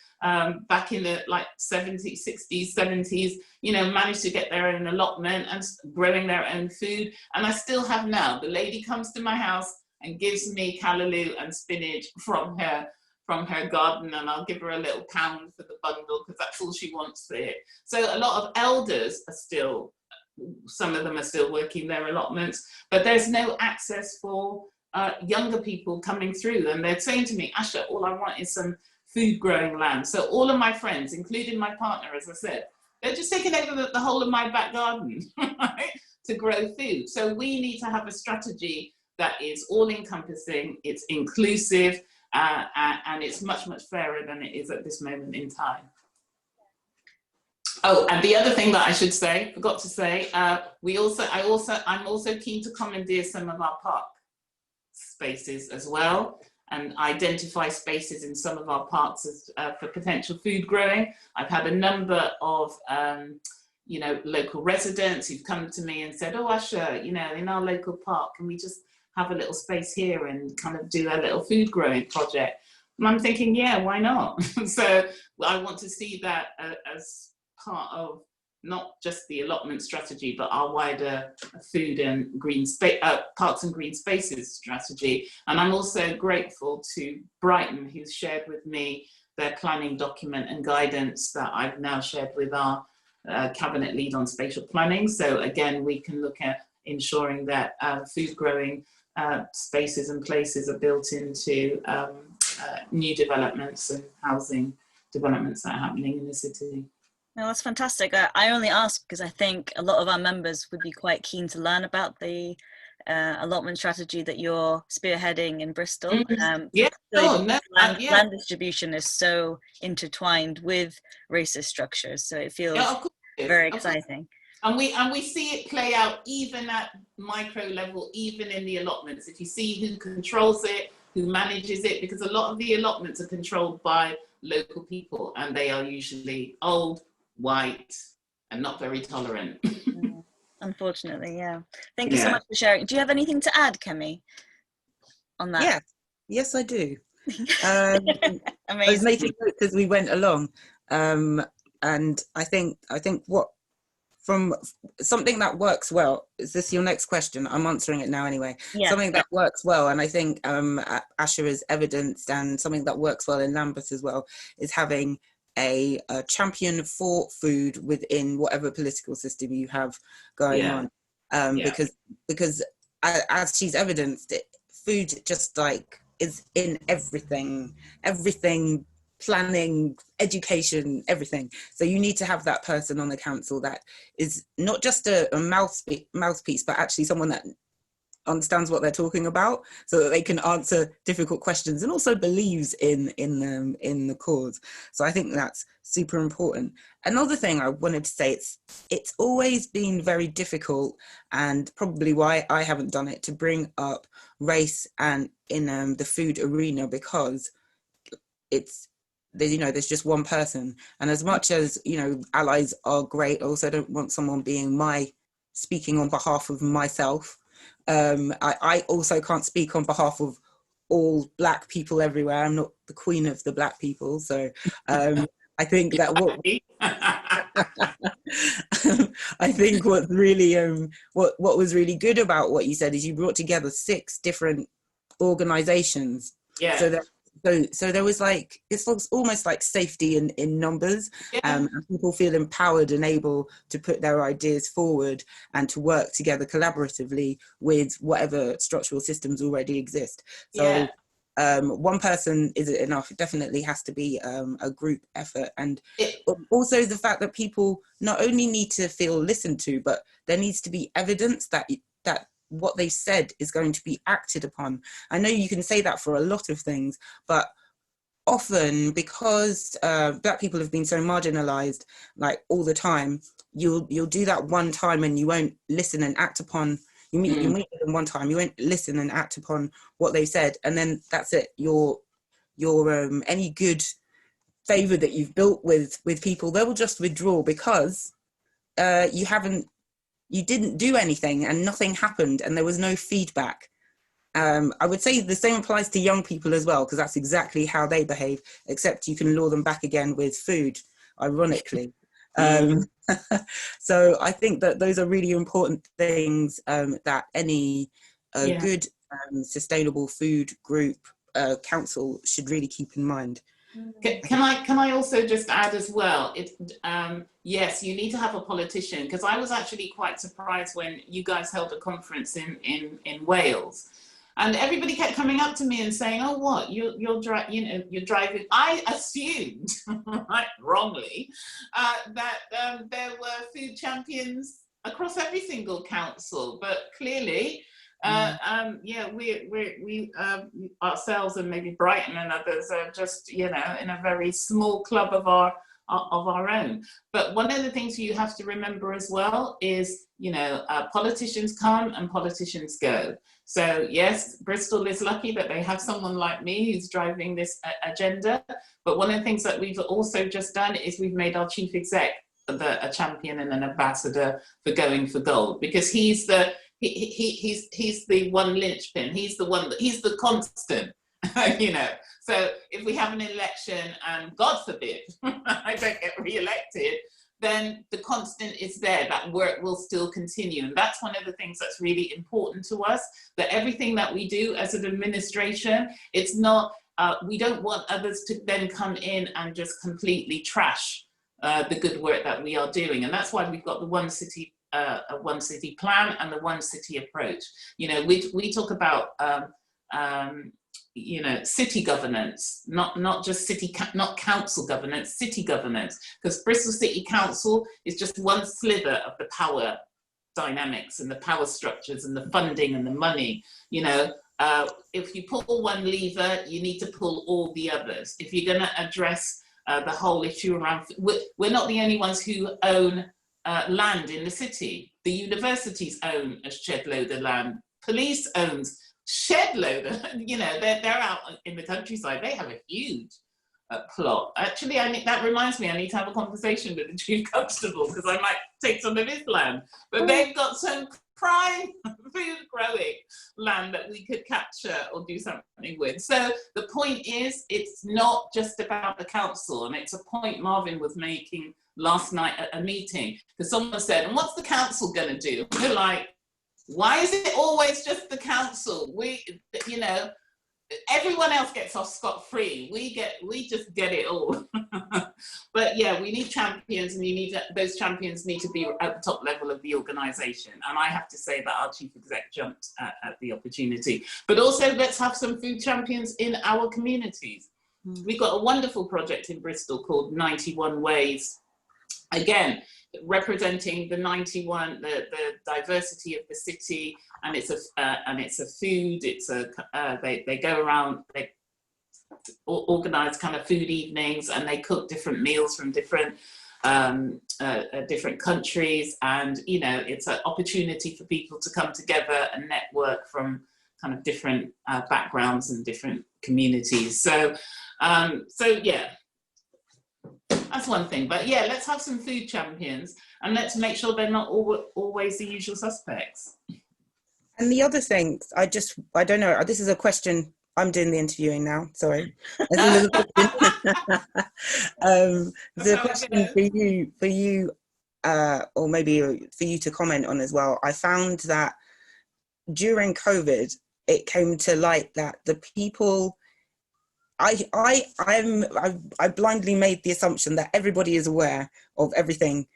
back in the 70s, 60s, 70s, managed to get their own allotment and growing their own food. And I still have now. The lady comes to my house and gives me callaloo and spinach from her garden, and I'll give her a little pound for the bundle because that's all she wants for it. So a lot of elders are still, some of them are still working their allotments, but there's no access for younger people coming through. And they're saying to me, Asha, all I want is some food growing land. So all of my friends, including my partner, as I said, they're just taking over the whole of my back garden, right, to grow food. So we need to have a strategy that is all encompassing, it's inclusive, and it's much fairer than it is at this moment in time. Oh, and the other thing that I should say, forgot to say, I'm also keen to commandeer some of our park spaces as well, and identify spaces in some of our parks as, for potential food growing. I've had a number of local residents who've come to me and said, oh, Asha, in our local park, can we just have a little space here and kind of do a little food growing project? And I'm thinking, yeah, why not? So I want to see that as part of not just the allotment strategy, but our wider food and green space, parks and green spaces strategy. And I'm also grateful to Brighton, who's shared with me their planning document and guidance that I've now shared with our cabinet lead on spatial planning. So again, we can look at ensuring that food growing spaces and places are built into new developments and housing developments that are happening in the city. No, that's fantastic. I only ask because I think a lot of our members would be quite keen to learn about the allotment strategy that you're spearheading in Bristol. Land distribution is so intertwined with racist structures, so it feels very exciting. And we see it play out even at micro level, even in the allotments. If you see who controls it, who manages it, because a lot of the allotments are controlled by local people, and they are usually old, white, and not very tolerant. Unfortunately, yeah. Thank you so much for sharing. Do you have anything to add, Kemi, on that? Yeah, yes, I do. I was making notes as we went along, and I think what from something that works well. Is this your next question? I'm answering it now anyway. Yeah. Something that works well, and I think Asha has evidenced, and something that works well in Lambeth as well, is having a champion for food within whatever political system you have going on. Because as she's evidenced, food just like is in everything, planning, education, everything. So you need to have that person on the council that is not just a mouthpiece, but actually someone that understands what they're talking about, so that they can answer difficult questions and also believes in the cause. So I think that's super important. Another thing I wanted to say, it's always been very difficult, and probably why I haven't done it, to bring up race and in the food arena, because there's just one person, and as much as allies are great, I also don't want someone speaking on behalf of myself. I also can't speak on behalf of all Black people everywhere. I'm not the queen of the Black people. So I think that I think what was really good about what you said is you brought together 6 different organizations. Yeah. So there was it's almost like safety in numbers, and people feel empowered and able to put their ideas forward and to work together collaboratively with whatever structural systems already exist. So one person isn't enough. It definitely has to be a group effort, and also the fact that people not only need to feel listened to, but there needs to be evidence that what they said is going to be acted upon. I know you can say that for a lot of things, but often because Black people have been so marginalized, all the time, you'll do that one time and you won't listen and act upon. You meet them one time, you won't listen and act upon what they said, and then that's it. Your any good favor that you've built with people, they will just withdraw because you didn't do anything and nothing happened and there was no feedback. I would say the same applies to young people as well, because that's exactly how they behave, except you can lure them back again with food, ironically. So I think that those are really important things that any good sustainable food group council should really keep in mind. Can I also just add as well, yes, you need to have a politician, because I was actually quite surprised when you guys held a conference in Wales, and everybody kept coming up to me and saying, oh, what, you're driving. I assumed, right, wrongly, that there were food champions across every single council, but clearly we ourselves and maybe Brighton and others are just in a very small club of our own. But one of the things you have to remember as well is politicians come and politicians go. So yes, Bristol is lucky that they have someone like me who's driving this agenda. But one of the things that we've also just done is we've made our chief exec a champion and an ambassador for Going for Gold, because he's the one linchpin. He's the constant, So if we have an election and God forbid I don't get re-elected, then the constant is there. That work will still continue. And that's one of the things that's really important to us, that everything that we do as an administration, it's not, we don't want others to then come in and just completely trash the good work that we are doing. And that's why we've got the one city plan and the one city approach. We talk about city governance, not just not council governance, city governance, because Bristol City Council is just one sliver of the power dynamics and the power structures and the funding and the money. If you pull one lever, you need to pull all the others. If you're going to address the whole issue around, we're not the only ones who own land in the city. The universities own a shed load of land. Police owns shed load of, they're out in the countryside. They have a huge plot. Actually, that reminds me, I need to have a conversation with the chief constable because I might take some of his land. But they've got some prime food growing land that we could capture or do something with. So the point is, it's not just about the council, and it's a point Marvin was making last night at a meeting, because someone said, and what's the council going to do? We're like, why is it always just the council? You know, everyone else gets off scot-free. We just get it all. But yeah, we need champions, and those champions need to be at the top level of the organisation. And I have to say that our chief exec jumped at the opportunity. But also, let's have some food champions in our communities. We've got a wonderful project in Bristol called 91 Ways. Again, representing the 91, the diversity of the city, and it's a food. They go around, they organise kind of food evenings, and they cook different meals from different countries, and you know, it's an opportunity for people to come together and network from kind of different backgrounds and different communities. So yeah. That's one thing, but yeah, let's have some food champions, and let's make sure they're not always the usual suspects. And the other thing, I don't know, this is a question, I'm doing the interviewing now, sorry. The question for you, or maybe for you to comment on as well, I found that during COVID, it came to light that the people, I blindly made the assumption that everybody is aware of everything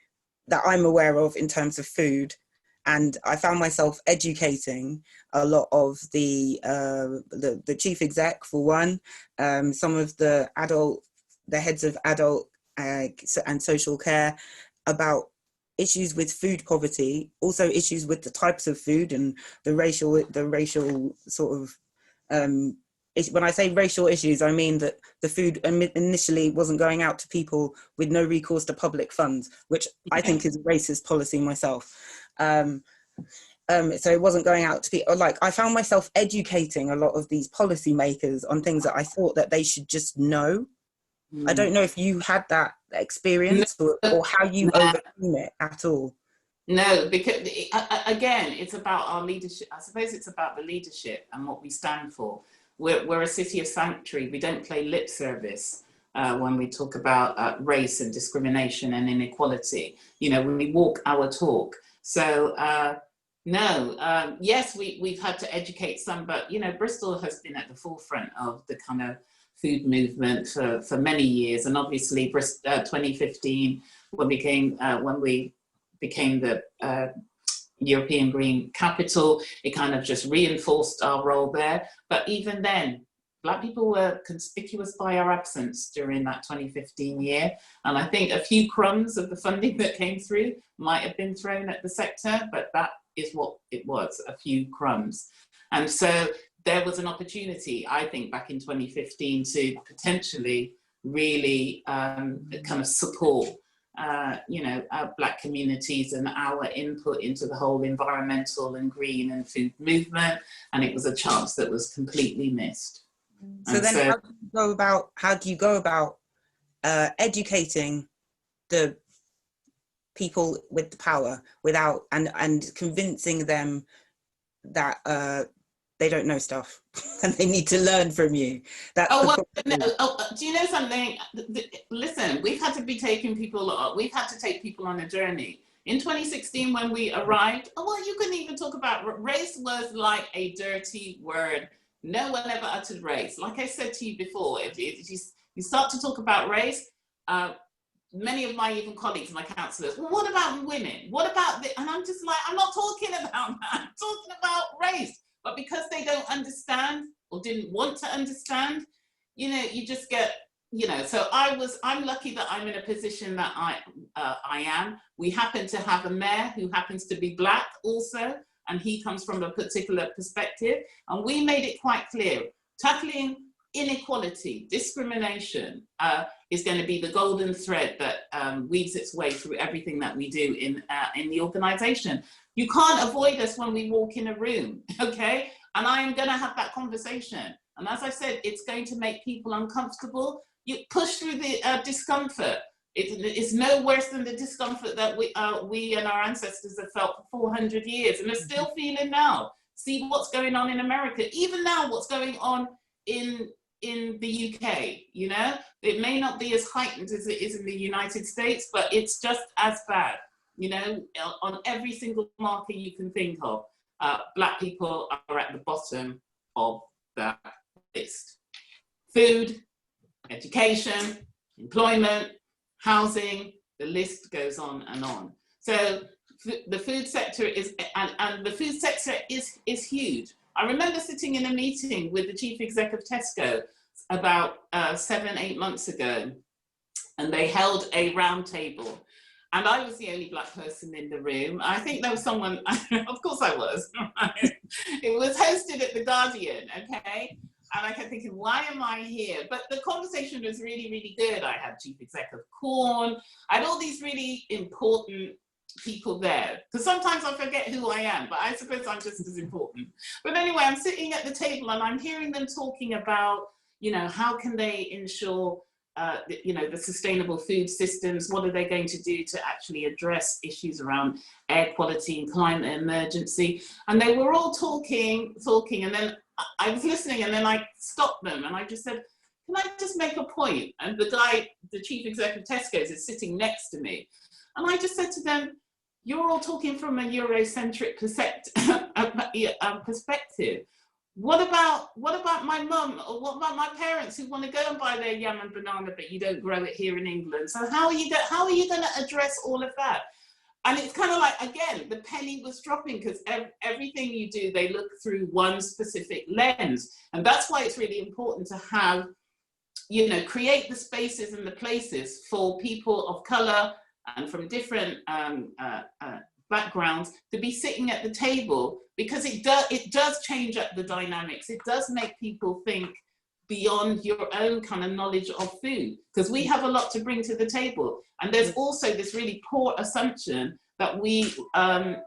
that I'm aware of in terms of food, and I found myself educating a lot of the chief exec for one, some of the heads of adult and social care about issues with food poverty, also issues with the types of food and the racial sort of when I say racial issues, I mean that the food initially wasn't going out to people with no recourse to public funds, which I think is a racist policy myself. So it wasn't going out to people. Like, I found myself educating a lot of these policymakers on things that I thought that they should just know. I don't know if you had that experience or how you overcame it at all. No, because again, it's about our leadership. I suppose it's about the leadership and what we stand for. We're a city of sanctuary. We don't play lip service when we talk about race and discrimination and inequality. You know, when we walk our talk. So yes, we've had to educate some, but you know, Bristol has been at the forefront of the kind of food movement for many years, and obviously 2015 when we became the European Green Capital, it kind of just reinforced our role there. But even then, Black people were conspicuous by our absence during that 2015 year. And I think a few crumbs of the funding that came through might have been thrown at the sector, but that is what it was, a few crumbs. And so there was an opportunity, I think, back in 2015 to potentially really kind of support Black communities and our input into the whole environmental and green and food movement, and it was a chance that was completely missed. So then, how do you go about educating the people with the power without and convincing them that they don't know stuff and they need to learn from you? Do you know something? Listen, we've had to take people on a journey. In 2016, when we arrived, you couldn't even talk about race. Was like a dirty word. No one ever uttered race. Like I said to you before, if you start to talk about race, many of my even colleagues, my councillors, well, what about women? What about this? And I'm just like, I'm not talking about that. I'm talking about race. But because they don't understand or didn't want to understand, you know, you just get, you know. So I'm lucky that I'm in a position that I am. We happen to have a mayor who happens to be Black also, and he comes from a particular perspective. And we made it quite clear, tackling inequality, discrimination is going to be the golden thread that weaves its way through everything that we do in the organisation. You can't avoid us when we walk in a room, okay? And I am going to have that conversation. And as I said, it's going to make people uncomfortable, You push through the discomfort. It's no worse than the discomfort that we and our ancestors have felt for 400 years and are still feeling now. See what's going on in America, even now what's going on in the UK, you know? It may not be as heightened as it is in the United States, but it's just as bad, you know, on every single marker you can think of. Black people are at the bottom of that list. Food, education, employment, housing, the list goes on and on. So the food sector is, and the food sector is huge. I remember sitting in a meeting with the chief exec of Tesco about 7-8 months ago, and they held a round table. And I was the only Black person in the room. I think there was someone, of course I was. It was hosted at The Guardian, okay? And I kept thinking, why am I here? But the conversation was really, really good. I had Chief Exec of Corn. I had all these really important people there. Because sometimes I forget who I am, but I suppose I'm just as important. But anyway, I'm sitting at the table and I'm hearing them talking about, you know, how can they ensure you know, the sustainable food systems, what are they going to do to actually address issues around air quality and climate emergency? And they were all talking, and then I was listening, and then I stopped them and I just said, can I just make a point? And the guy, the chief executive of Tesco's, is sitting next to me. And I just said to them, you're all talking from a Eurocentric perspective. What about my mum, or what about my parents who want to go and buy their yam and banana, but you don't grow it here in England? So how are you going to address all of that? And it's kind of like, again, the penny was dropping, because everything you do, they look through one specific lens. And that's why it's really important to have, you know, create the spaces and the places for people of color and from different backgrounds to be sitting at the table, because it does change up the dynamics. It does make people think beyond your own kind of knowledge of food, because we have a lot to bring to the table. And there's also this really poor assumption that we don't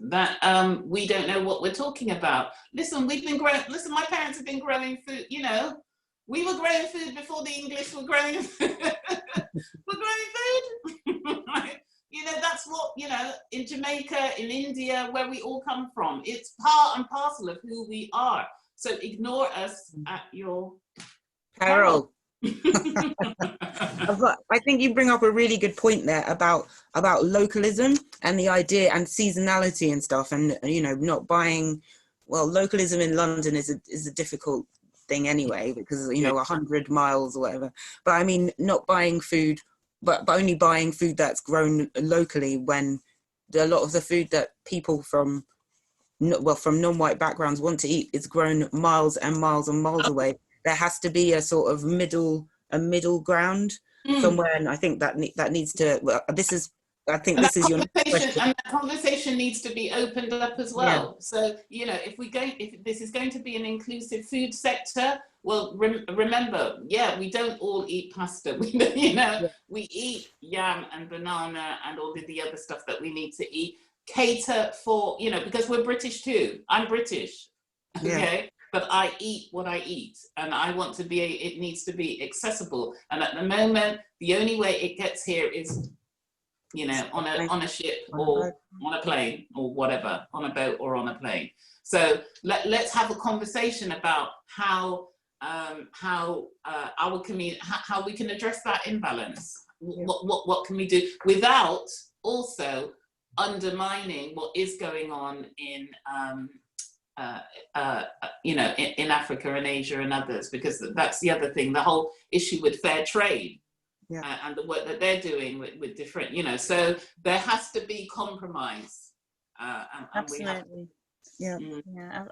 know what we're talking about. Listen, my parents have been growing food, you know, we were growing food before the English were growing food. We're growing food, right? You know, that's what, you know, in Jamaica, in India, where we all come from. It's part and parcel of who we are. So ignore us at your peril. I think you bring up a really good point there about localism and the idea and seasonality and stuff, and, you know, not buying, well, localism in London is a difficult thing anyway, because, you know, 100 miles or whatever. But I mean, not buying food, but only buying food that's grown locally, when a lot of the food that people from non-white backgrounds want to eat is grown miles and miles and miles away. There has to be a sort of middle ground somewhere, and I think that needs to. Well, this is your question. And that conversation needs to be opened up as well. Yeah. So, you know, if this is going to be an inclusive food sector, well, remember, we don't all eat pasta. We eat yam and banana and all the other stuff that we need to eat. Cater for, you know, because we're British too. I'm British, okay? But I eat what I eat, and I want to be, it needs to be accessible. And at the moment, the only way it gets here is, you know, on a ship or on a plane or whatever, on a boat or on a plane. So let's have a conversation about how our community, how we can address that imbalance. What can we do without also undermining what is going on in you know, in Africa and Asia and others, because that's the other thing, the whole issue with fair trade. And the work that they're doing with different, you know, so there has to be compromise. And absolutely.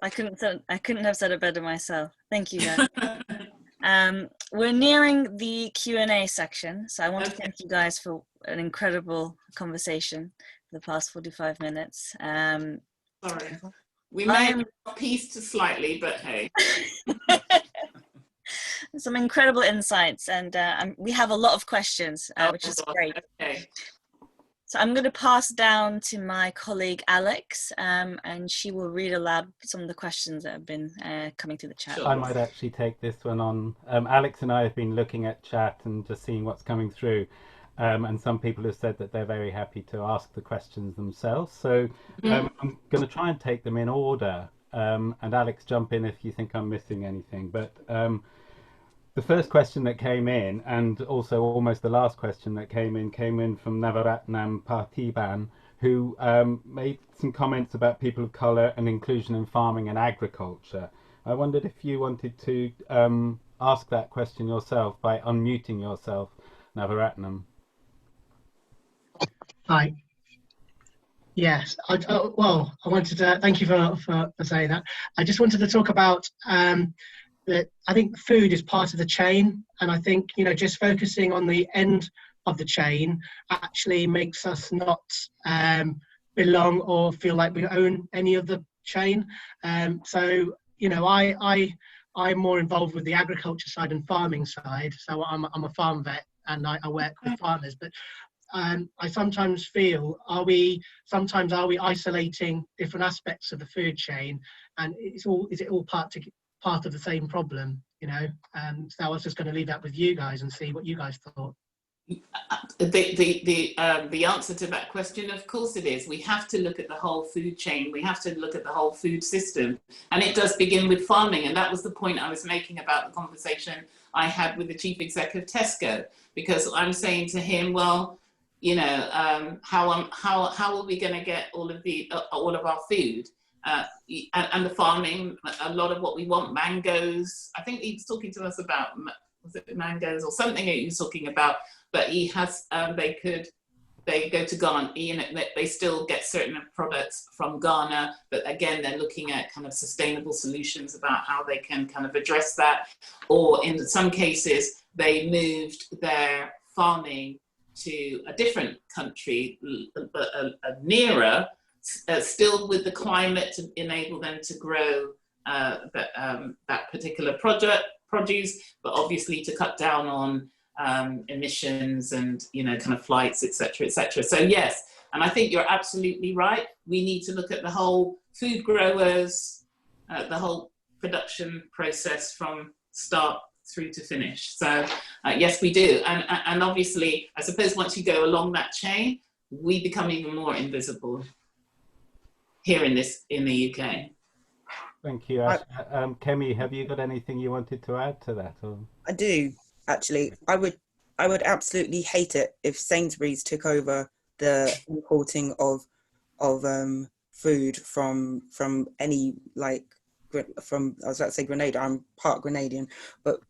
I couldn't have said it better myself. Thank you, guys. We're nearing the Q&A section, so I want to thank you guys for an incredible conversation for the past 45 minutes. Sorry, we may have pieced slightly, but hey. Some incredible insights, and we have a lot of questions, which is great. Okay. So I'm going to pass down to my colleague Alex, and she will read aloud some of the questions that have been coming through the chat. I might actually take this one on. Alex and I have been looking at chat and just seeing what's coming through. And some people have said that they're very happy to ask the questions themselves. So I'm going to try and take them in order. And Alex, jump in if you think I'm missing anything. But the first question that came in, and also almost the last question that came in from Navaratnam Parthiban, who made some comments about people of colour and inclusion in farming and agriculture. I wondered if you wanted to ask that question yourself by unmuting yourself, Navaratnam. Hi. Yes. Well, I wanted to thank you for saying that. I just wanted to talk about that I think food is part of the chain, and I think, you know, just focusing on the end of the chain actually makes us not belong or feel like we own any of the chain. So, you know, I'm more involved with the agriculture side and farming side. So I'm a farm vet and I work with farmers, but I sometimes feel, are we isolating different aspects of the food chain, and is it all part of the same problem, you know? So I was just going to leave that with you guys and see what you guys thought. The answer to that question, of course it is. We have to look at the whole food chain. We have to look at the whole food system, and it does begin with farming. And that was the point I was making about the conversation I had with the chief exec of Tesco, because I'm saying to him, well, you know, how are we going to get all of our food? And the farming, a lot of what we want, mangoes. I think he was talking to us about, was it mangoes or something he was talking about, but he has, they go to Ghana, you know, they still get certain products from Ghana, but again, they're looking at kind of sustainable solutions about how they can kind of address that. Or in some cases, they moved their farming to a different country, but nearer, still with the climate to enable them to grow that particular produce, but obviously to cut down on emissions and, you know, kind of flights, etc., etc. So yes, and I think you're absolutely right. We need to look at the whole food growers, the whole production process from start through to finish. So yes, we do. And obviously, I suppose once you go along that chain, we become even more invisible here in the UK. Thank you, Ash. Kemi, have you got anything you wanted to add to that? Or? I do, actually. I would absolutely hate it if Sainsbury's took over the importing of food from any, like, from, I was about to say Grenada, I'm part Grenadian, but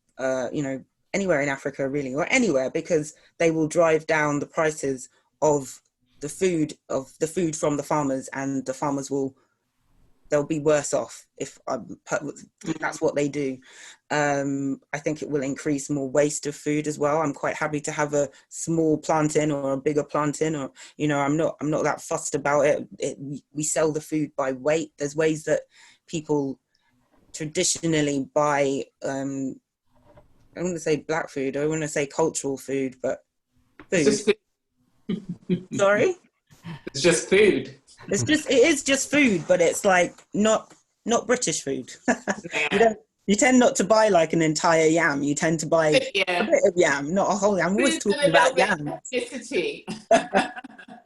you know, anywhere in Africa really, or anywhere, because they will drive down the prices of the food from the farmers, and the farmers they'll be worse off if that's what they do. I think it will increase more waste of food as well. I'm quite happy to have a small plantain or a bigger plantain, or, you know, I'm not that fussed about it. We sell the food by weight. There's ways that people traditionally buy, I want to say black food, I want to say cultural food, but food. Sorry? It's just food. It is just food, but it's like not British food. You tend not to buy like an entire yam. You tend to buy a bit of yam, not a whole yam. I'm always talking about yam.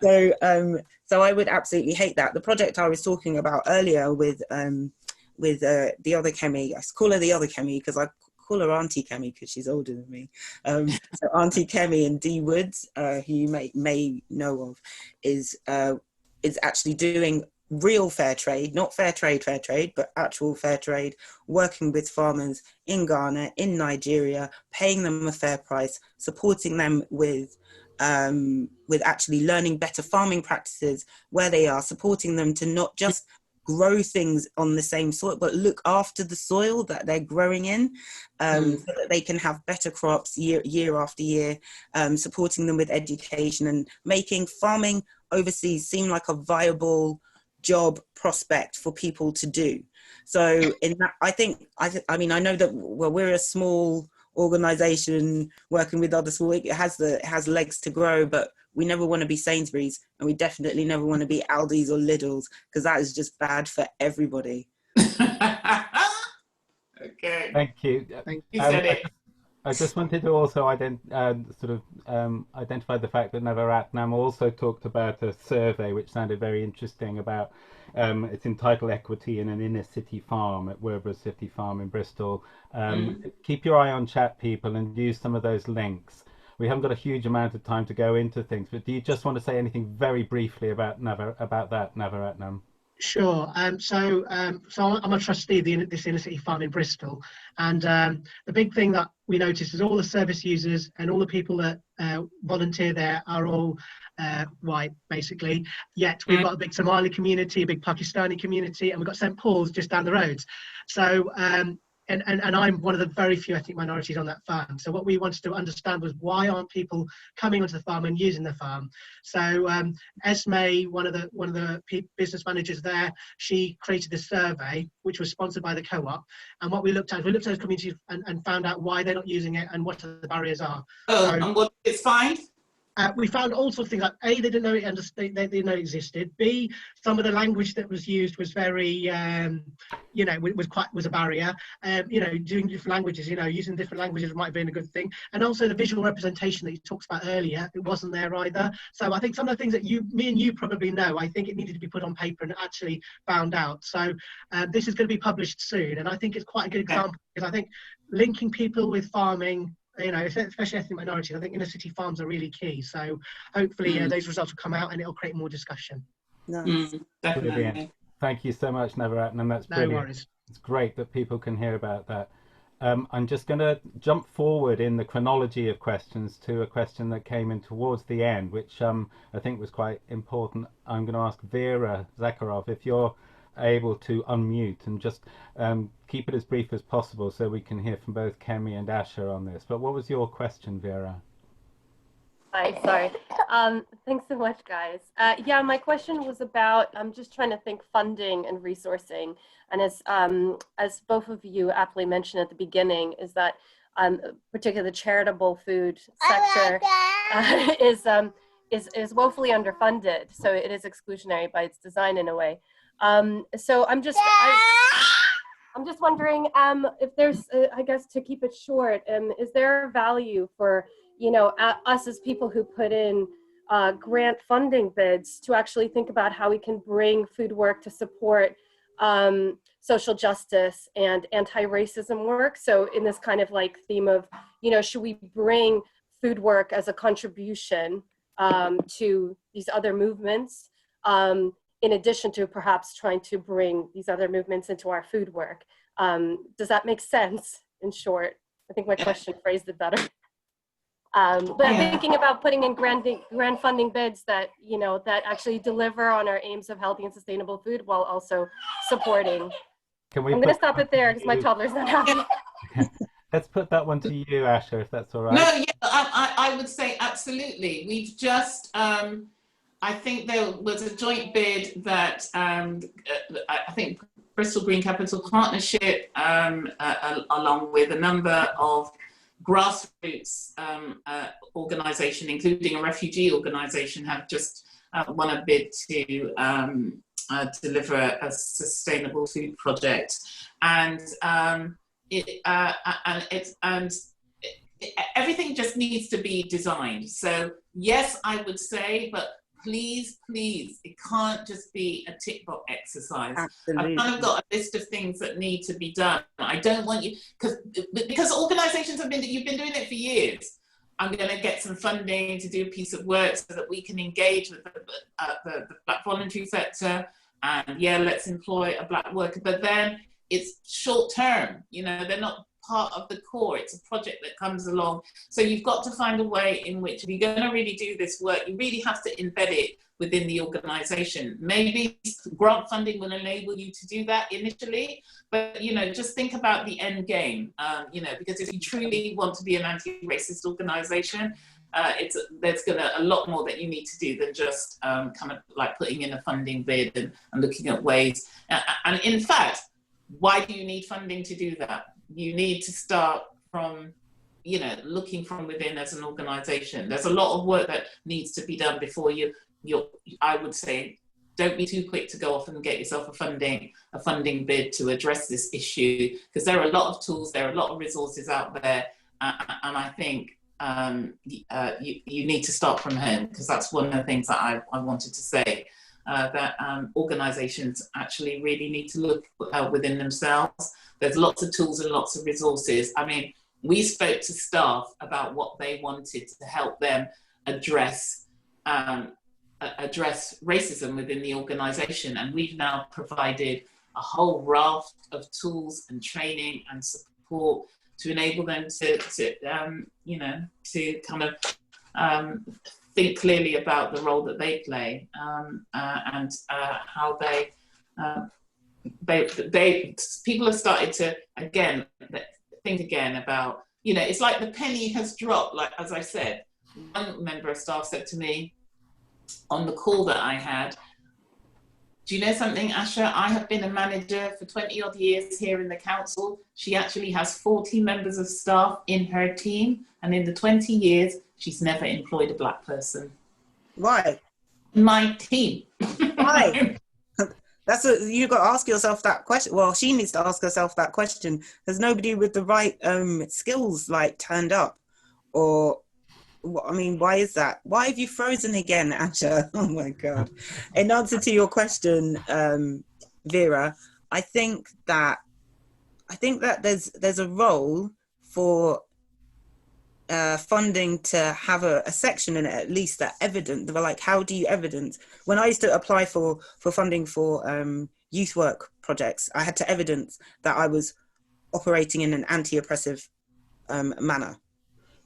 So I would absolutely hate that. The project I was talking about earlier with the other Kemi, I call her the other Kemi because I call her Auntie Kemi because she's older than me. So Auntie Kemi and Dee Woods, who you may know of, is actually doing real fair trade, not fair trade, but actual fair trade, working with farmers in Ghana, in Nigeria, paying them a fair price, supporting them with actually learning better farming practices where they are, supporting them to not just grow things on the same soil, but look after the soil that they're growing in, so that they can have better crops year after year, supporting them with education and making farming overseas seem like a viable job prospect for people to do. So in that, I mean, I know that, well, we're a small organization working with other small, it has legs to grow, but we never want to be Sainsbury's, and we definitely never want to be Aldi's or Lidl's, because that is just bad for everybody. Okay. Thank you. You said it. I just wanted to also identify the fact that Navaratnam also talked about a survey which sounded very interesting about it's entitled Equity in an Inner City Farm at Werburgh City Farm in Bristol. Keep your eye on chat, people, and use some of those links. We haven't got a huge amount of time to go into things, but do you just want to say anything very briefly about that, Navaratnam? Sure. So I'm a trustee of this inner city farm in Bristol, and the big thing that we noticed is all the service users and all the people that volunteer there are all white, basically. Yet we've got a big Somali community, a big Pakistani community, and we've got St Paul's just down the road. So and I'm one of the very few ethnic minorities on that farm. So what we wanted to understand was, why aren't people coming onto the farm and using the farm? So Esme, one of the business managers there, she created a survey which was sponsored by the co-op. And what we looked at those communities and found out why they're not using it and what the barriers are. And what it's fine. We found all sorts of things like, A, they didn't know they didn't know it existed. B, some of the language that was used was very, was a barrier. Doing different languages, using different languages might have been a good thing. And also the visual representation that you talked about earlier, it wasn't there either. So I think some of the things that me and you probably know, I think it needed to be put on paper and actually found out. So this is going to be published soon, and I think it's quite a good example, because I think linking people with farming, especially ethnic minorities, I think inner city farms are really key. So hopefully those results will come out and it'll create more discussion. Definitely. Brilliant. Thank you so much, Navaratnam. That's brilliant. No worries. It's great that people can hear about that. I'm just going to jump forward in the chronology of questions to a question that came in towards the end, which I think was quite important. I'm going to ask Vera Zakharov if you're able to unmute and just keep it as brief as possible so we can hear from both Kemi and Asher on this. But what was your question, Vera? Hi, sorry. Thanks so much, guys. Yeah, my question was about, I'm just trying to think funding and resourcing. And as both of you aptly mentioned at the beginning, is that particularly the charitable food sector is woefully underfunded. So it is exclusionary by its design in a way. So I'm just wondering if there's, I guess, to keep it short, is there value for, us as people who put in grant funding bids to actually think about how we can bring food work to support social justice and anti-racism work? So in this kind of like theme of, should we bring food work as a contribution to these other movements? In addition to perhaps trying to bring these other movements into our food work. Does that make sense, in short? I think my question phrased it better. But I'm thinking about putting in grant funding bids that, that actually deliver on our aims of healthy and sustainable food while also supporting. I'm going to stop it there because my toddler's not happy. Let's put that one to you, Asher, if that's all right. No, yeah, I would say absolutely. We've just... I think there was a joint bid that I think Bristol Green Capital Partnership, along with a number of grassroots organisations, including a refugee organisation, have just won a bid to deliver a sustainable food project, and everything just needs to be designed. So yes, I would say, but please, it can't just be a tick box exercise. Absolutely. I've kind of got a list of things that need to be done. I don't want you, because organisations you've been doing it for years. I'm going to get some funding to do a piece of work so that we can engage with the Black voluntary sector, and let's employ a Black worker. But then it's short term, they're not part of the core. It's a project that comes along. So you've got to find a way in which, if you're going to really do this work, you really have to embed it within the organisation. Maybe grant funding will enable you to do that initially, but just think about the end game. Because if you truly want to be an anti-racist organisation, there's a lot more that you need to do than just kind of like putting in a funding bid and looking at ways. And in fact, why do you need funding to do that? You need to start from you know, looking from within as an organisation. There's a lot of work that needs to be done before I would say, don't be too quick to go off and get yourself a funding bid to address this issue, because there are a lot of tools, there are a lot of resources out there, and I think you need to start from home, because that's one of the things that I wanted to say, that organisations actually really need to look within themselves. There's lots of tools and lots of resources. I mean, we spoke to staff about what they wanted to help them address racism within the organisation, and we've now provided a whole raft of tools and training and support to enable them to you know, to kind of think clearly about the role that they play, and how people have started to think again about, you know, it's like the penny has dropped. Like, as I said, one member of staff said to me on the call that I had, do you know something, Asha? I have been a manager for 20 odd years here in the council. She actually has 40 members of staff in her team, and in the 20 years, she's never employed a black person. Why? My team. Why? You got to ask yourself that question. Well, she needs to ask herself that question. There's nobody with the right skills like turned up, or I mean, why is that? Why have you frozen again, Asha? Oh my God! In answer to your question, Vera, I think that there's a role for funding to have a section in it, at least that evidence. They were like, how do you evidence? When I used to apply for funding for youth work projects, I had to evidence that I was operating in an anti-oppressive manner.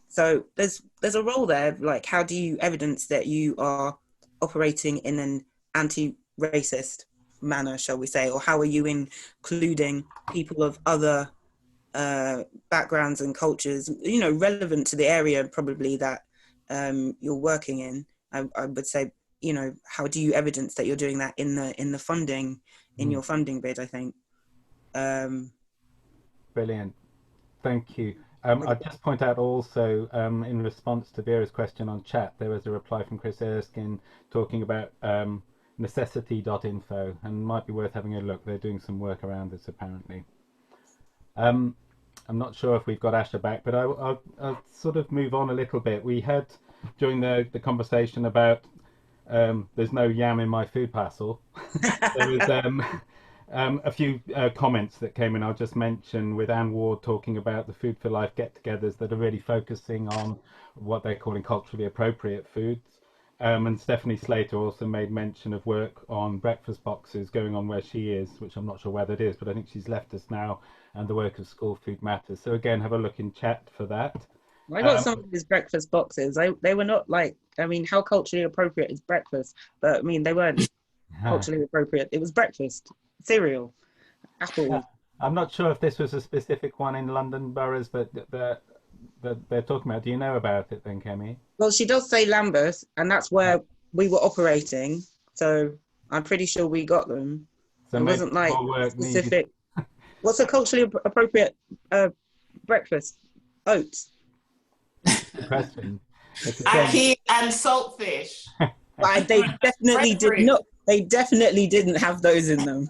So there's a role there, like, how do you evidence that you are operating in an anti-racist manner, shall we say, or how are you including people of other backgrounds and cultures, you know, relevant to the area probably that you're working in. I would say, you know, how do you evidence that you're doing that in the funding, in your funding bid, I think. Brilliant, thank you. I'd just point out also, in response to Vera's question on chat, there was a reply from Chris Erskine talking about necessity.info, and might be worth having a look. They're doing some work around this apparently. I'm not sure if we've got Asha back, but I'll sort of move on a little bit. We had, during the conversation about there's no yam in my food parcel, there was a few comments that came in. I'll just mention, with Anne Ward talking about the Food for Life get-togethers that are really focusing on what they're calling culturally appropriate foods. And Stephanie Slater also made mention of work on breakfast boxes going on where she is, which I'm not sure where that is, but I think she's left us now, and the work of School Food Matters. So again, have a look in chat for that. I got some of these breakfast boxes. They were not like, I mean, how culturally appropriate is breakfast? But I mean, they weren't culturally appropriate. It was breakfast, cereal, apple. I'm not sure if this was a specific one in London boroughs that they're talking about. Do you know about it then, Kemi? Well, she does say Lambeth, and that's where we were operating. So I'm pretty sure we got them. So it wasn't like specific. What's a culturally appropriate breakfast? Oats. Good question. Ackee and saltfish. They definitely did not. They definitely didn't have those in them.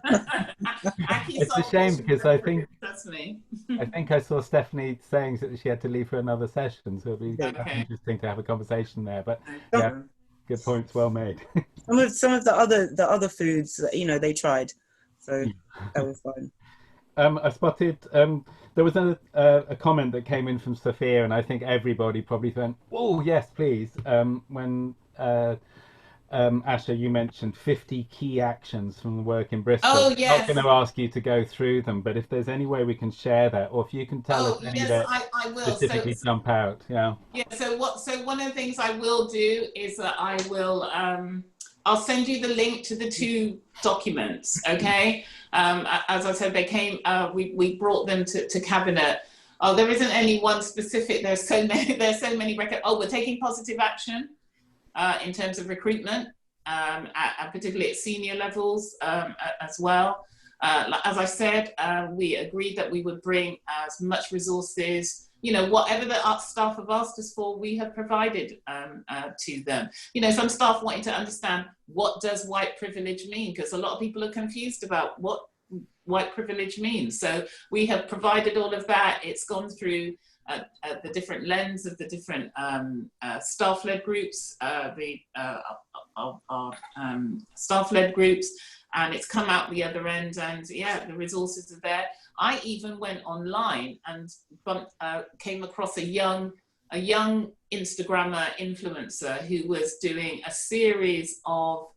It's a shame, because I think that's me. I think I saw Stephanie saying that she had to leave for another session, so it'd be interesting to have a conversation there. But yeah, good points, well made. some of the other foods, you know, they tried, so that was fine. I spotted there was a comment that came in from Sophia, and I think everybody probably went, "Oh yes, please." When Asha, you mentioned 50 key actions from the work in Bristol. Oh, yes. I'm not going to ask you to go through them, but if there's any way we can share that, or if you can tell us any that I will. specifically jump out. Yeah. So one of the things I will do is that I will I'll send you the link to the 2 documents. Okay. As I said, they came. We brought them to cabinet. Oh, there isn't any one specific. There's so many records. Oh, we're taking positive action. In terms of recruitment, particularly at senior levels as well. As I said, we agreed that we would bring as much resources you know, whatever the staff have asked us for, we have provided to them. You know, some staff wanted to understand, what does white privilege mean? Because a lot of people are confused about what white privilege means. So we have provided all of that. It's gone through the different lens of the different staff-led groups, staff-led groups, and it's come out the other end, and yeah, the resources are there. I even went online and came across a young Instagrammer influencer who was doing a series of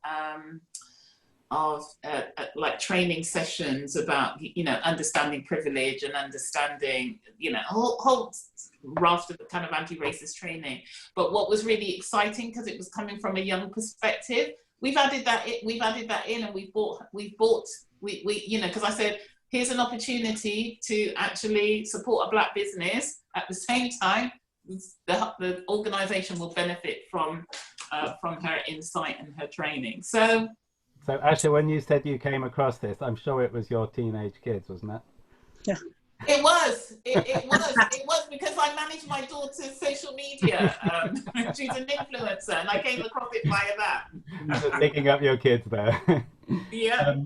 like training sessions about, you know, understanding privilege and understanding, you know, a whole raft of kind of anti-racist training. But what was really exciting, because it was coming from a young perspective, we've added that in, and we you know, because I said, here's an opportunity to actually support a Black business. At the same time, the organization will benefit from her insight and her training. So Asha, when you said you came across this, I'm sure it was your teenage kids, wasn't it? Yeah. It was because I manage my daughter's social media. She's an influencer, and I came across it via that. Just picking up your kids there. Yeah.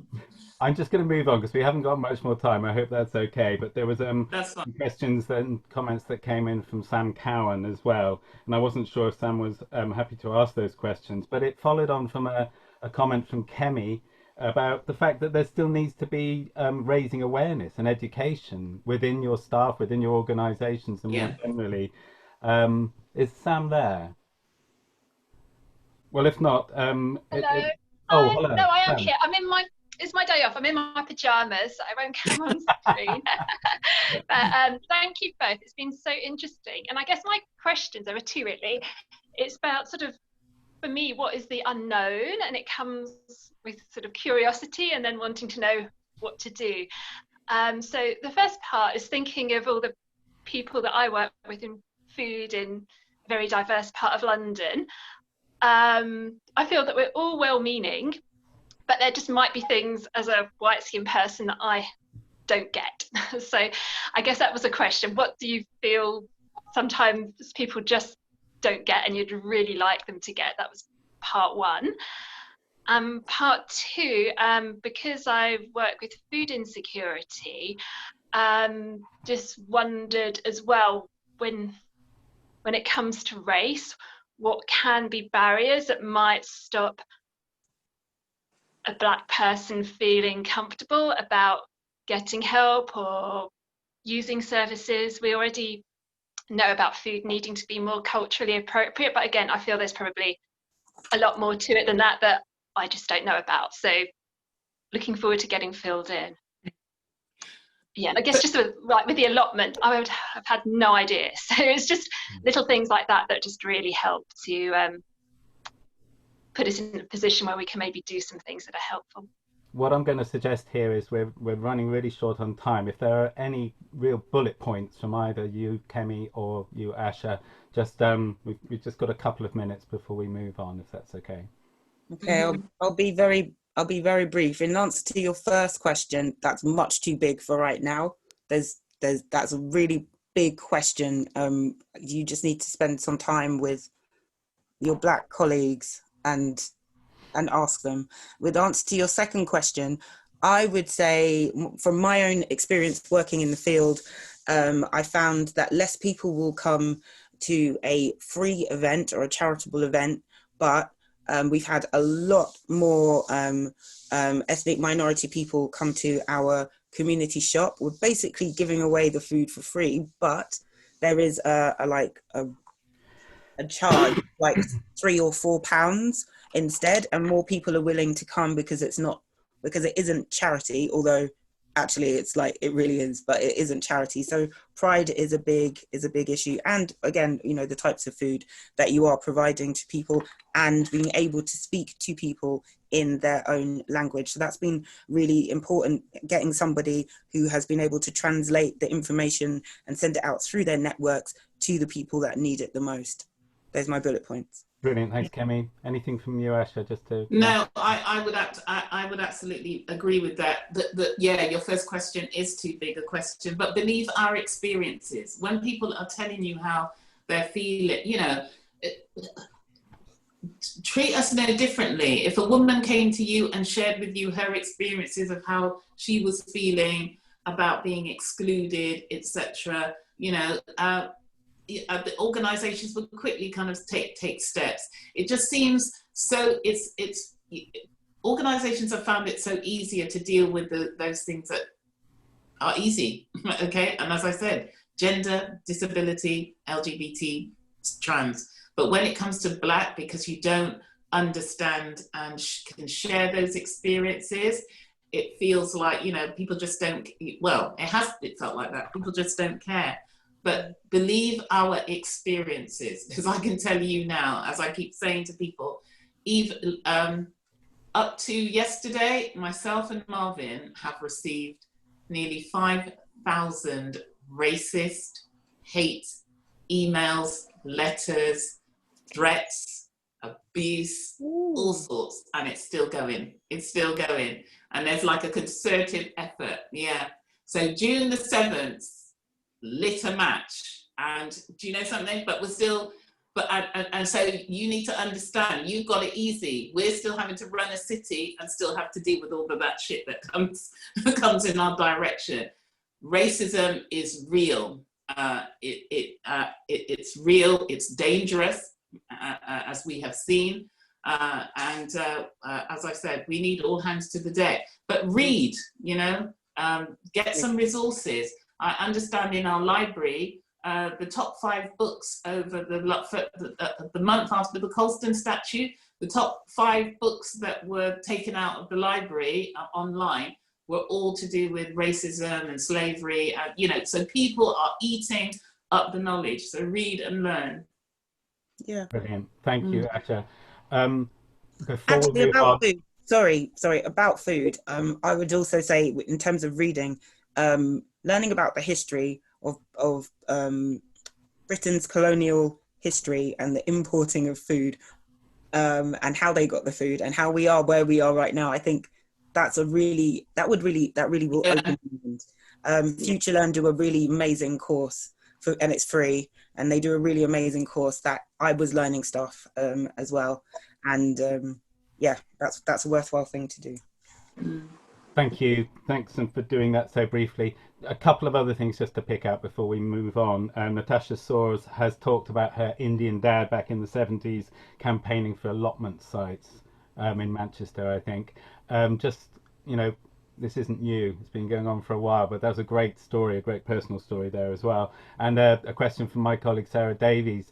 I'm just going to move on because we haven't got much more time. I hope that's okay. But there was That's fine. questions and comments that came in from Sam Cowan as well, and I wasn't sure if Sam was happy to ask those questions. But it followed on from a comment from Kemi about the fact that there still needs to be raising awareness and education within your staff, within your organisations, and more generally. Is Sam there? Well, if not, hello. hello. No, I am Sam. here. It's my day off. I'm in my pajamas, so I won't come on screen. But thank you both. It's been so interesting. And I guess my questions, there are two really. It's about sort of, for me, what is the unknown? And it comes with sort of curiosity and then wanting to know what to do. So the first part is thinking of all the people that I work with in food in a very diverse part of London. I feel that we're all well-meaning, but there just might be things as a white-skinned person that I don't get. So I guess that was a question. What do you feel sometimes people just don't get and you'd really like them to get? That was part one. Part two, because I work with food insecurity, just wondered as well, when it comes to race, what can be barriers that might stop a Black person feeling comfortable about getting help or using services? We already know about food needing to be more culturally appropriate, but again, I feel there's probably a lot more to it than that I just don't know about. So looking forward to getting filled in. Yeah, I guess just with the allotment, I would have had no idea. So it's just little things like that just really help to put us in a position where we can maybe do some things that are helpful. What I'm going to suggest here is we're running really short on time. If there are any real bullet points from either you, Kemi, or you, Asha, just we've just got a couple of minutes before we move on, if that's okay. Okay, I'll be very brief. In answer to your first question, that's much too big for right now. That's a really big question. You just need to spend some time with your Black colleagues and ask them. With answer to your second question, I would say, from my own experience working in the field, I found that less people will come to a free event or a charitable event, but we've had a lot more ethnic minority people come to our community shop. We're basically giving away the food for free, but there is a charge, like £3 or £4 instead, and more people are willing to come because it isn't charity, although actually it's like it really is, but it isn't charity. So pride is a big issue, and again, you know, the types of food that you are providing to people and being able to speak to people in their own language. So that's been really important, getting somebody who has been able to translate the information and send it out through their networks to the people that need it the most. There's my bullet points. Brilliant, thanks, Kemi. Anything from you, Asha, just to... No, I would absolutely agree with that. That yeah, your first question is too big a question, but believe our experiences. When people are telling you how they're feeling, you know, treat us no differently. If a woman came to you and shared with you her experiences of how she was feeling about being excluded, etc., you know, the organizations would quickly kind of take steps. It just seems so, organizations have found it so easier to deal with those things that are easy, okay? And as I said, gender, disability, LGBT, trans. But when it comes to Black, because you don't understand and can share those experiences, it feels like, you know, people just don't, well, it felt like that. People just don't care. But believe our experiences, because I can tell you now, as I keep saying to people, even up to yesterday, myself and Marvin have received nearly 5,000 racist, hate emails, letters, threats, abuse, all sorts, and it's still going. It's still going. And there's like a concerted effort, yeah. So June the 7th, lit a match, and do you know something? But we're still, and so you need to understand, you've got it easy. We're still having to run a city and still have to deal with all of that shit that comes in our direction. Racism is real. It's real. It's dangerous, as we have seen. And as I said, we need all hands to the deck. But read, you know, get some resources. I understand in our library, the top 5 books over the month after the Colston statute, the top 5 books that were taken out of the library online were all to do with racism and slavery. You know, so people are eating up the knowledge. So read and learn. Yeah. Brilliant. Thank you, Asha. Before Actually, we move about on... food. Sorry, about food. I would also say, in terms of reading, learning about the history of Britain's colonial history and the importing of food, and how they got the food and how we are where we are right now. I think that really will open minds. FutureLearn do a really amazing course and it's free, and they do a really amazing course that I was learning stuff as well. And yeah, that's a worthwhile thing to do. Thank you. Thanks for doing that so briefly. A couple of other things just to pick out before we move on. Natasha Soares has talked about her Indian dad back in the 70s campaigning for allotment sites in Manchester, I think. Just, you know, this isn't new. It's been going on for a while, but that was a great story, a great personal story there as well. And a question from my colleague Sarah Davies,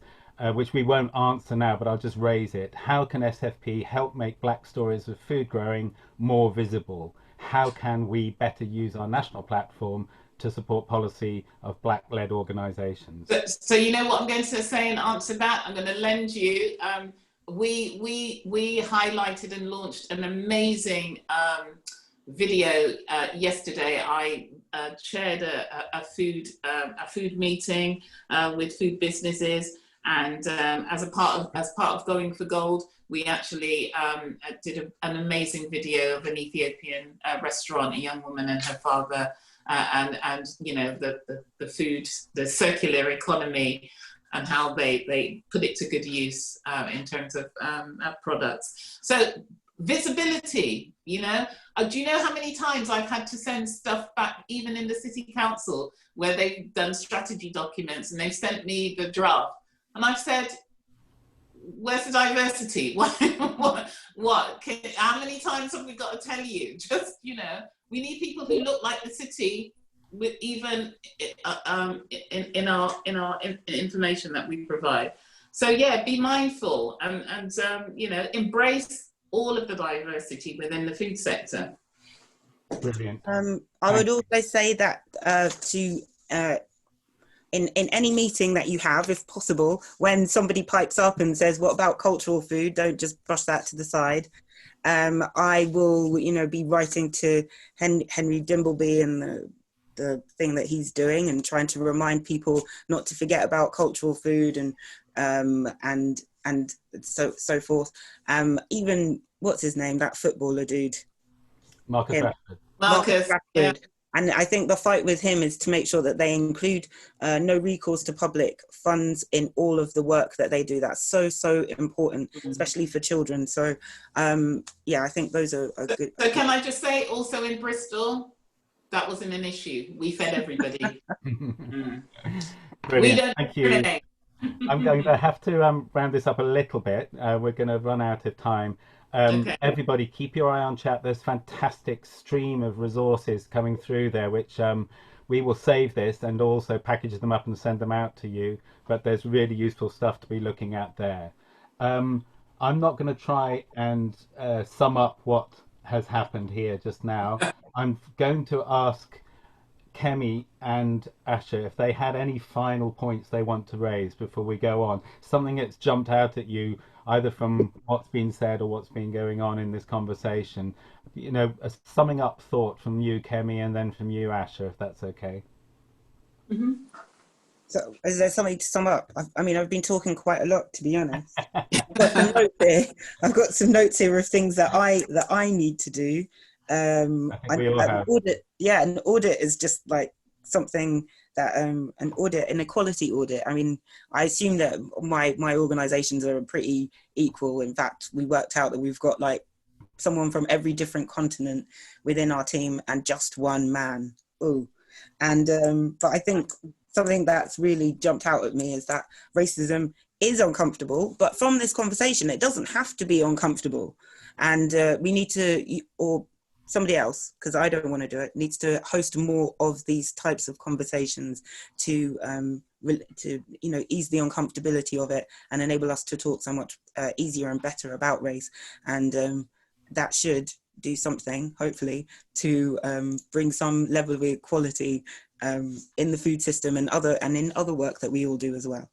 which we won't answer now, but I'll just raise it. How can SFP help make Black stories of food growing more visible? How can we better use our national platform to support policy of Black-led organisations? So you know what I'm going to say in answer to that? I'm going to lend you. We highlighted and launched an amazing video yesterday. I chaired a food meeting with food businesses, and as part of Going for Gold, we actually did an amazing video of an Ethiopian restaurant, a young woman and her father, and you know, the food, the circular economy, and how they put it to good use in terms of products. So visibility, you know, do you know how many times I've had to send stuff back, even in the city council, where they've done strategy documents and they've sent me the draft, and I've said, where's the diversity? What? How many times have we got to tell you? Just, you know, we need people who look like the city, with even in our information that we provide. So yeah, be mindful and you know, embrace all of the diversity within the food sector. Brilliant. I would also say that in any meeting that you have, if possible, when somebody pipes up and says, what about cultural food? Don't just brush that to the side. I will, you know, be writing to Henry Dimbleby and the thing that he's doing, and trying to remind people not to forget about cultural food, and and so forth. Even what's his name, that footballer dude, Marcus Rashford. Marcus, Rashford. yeah. And I think the fight with him is to make sure that they include no recourse to public funds in all of the work that they do. That's so important, especially for children. So yeah, I think those are good. So can I just say, also in Bristol, that wasn't an issue. We fed everybody. Brilliant, thank you. I'm going to have to round this up a little bit. We're going to run out of time. Okay. Everybody keep your eye on chat. There's fantastic stream of resources coming through there, which we will save this and also package them up and send them out to you. But there's really useful stuff to be looking at there. I'm not going to try and sum up what has happened here just now. I'm going to ask Kemi and Asha if they had any final points they want to raise before we go on. Something that's jumped out at you, either from what's been said or what's been going on in this conversation. You know, a summing up thought from you, Kemi, and then from you, Asha, if that's okay. So is there something to sum up? I mean, I've been talking quite a lot, to be honest. I've got some notes here. I've got some notes here of things that I need to do. I think we all have. Audit, yeah, an audit is just like something that an audit, an equality audit. I mean, I assume that my organisations are pretty equal. In fact, we worked out that we've got like someone from every different continent within our team and just one man. Ooh, and but I think something that's really jumped out at me is that racism is uncomfortable, but from this conversation, it doesn't have to be uncomfortable. And we need to, or somebody else, because I don't want to do it, needs to host more of these types of conversations to ease the uncomfortability of it and enable us to talk so much easier and better about race. And that should do something, hopefully, to bring some level of equality in the food system and in other work that we all do as well.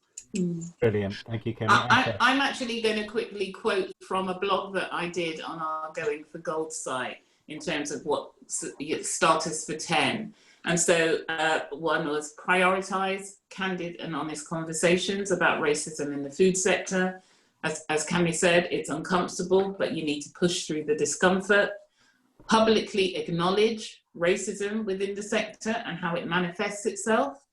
Brilliant, thank you, Kemi. I'm actually going to quickly quote from a blog that I did on our Going for Gold site in terms of what starters for 10. And so one was prioritise candid and honest conversations about racism in the food sector. As Kemi said, it's uncomfortable, but you need to push through the discomfort. Publicly acknowledge racism within the sector and how it manifests itself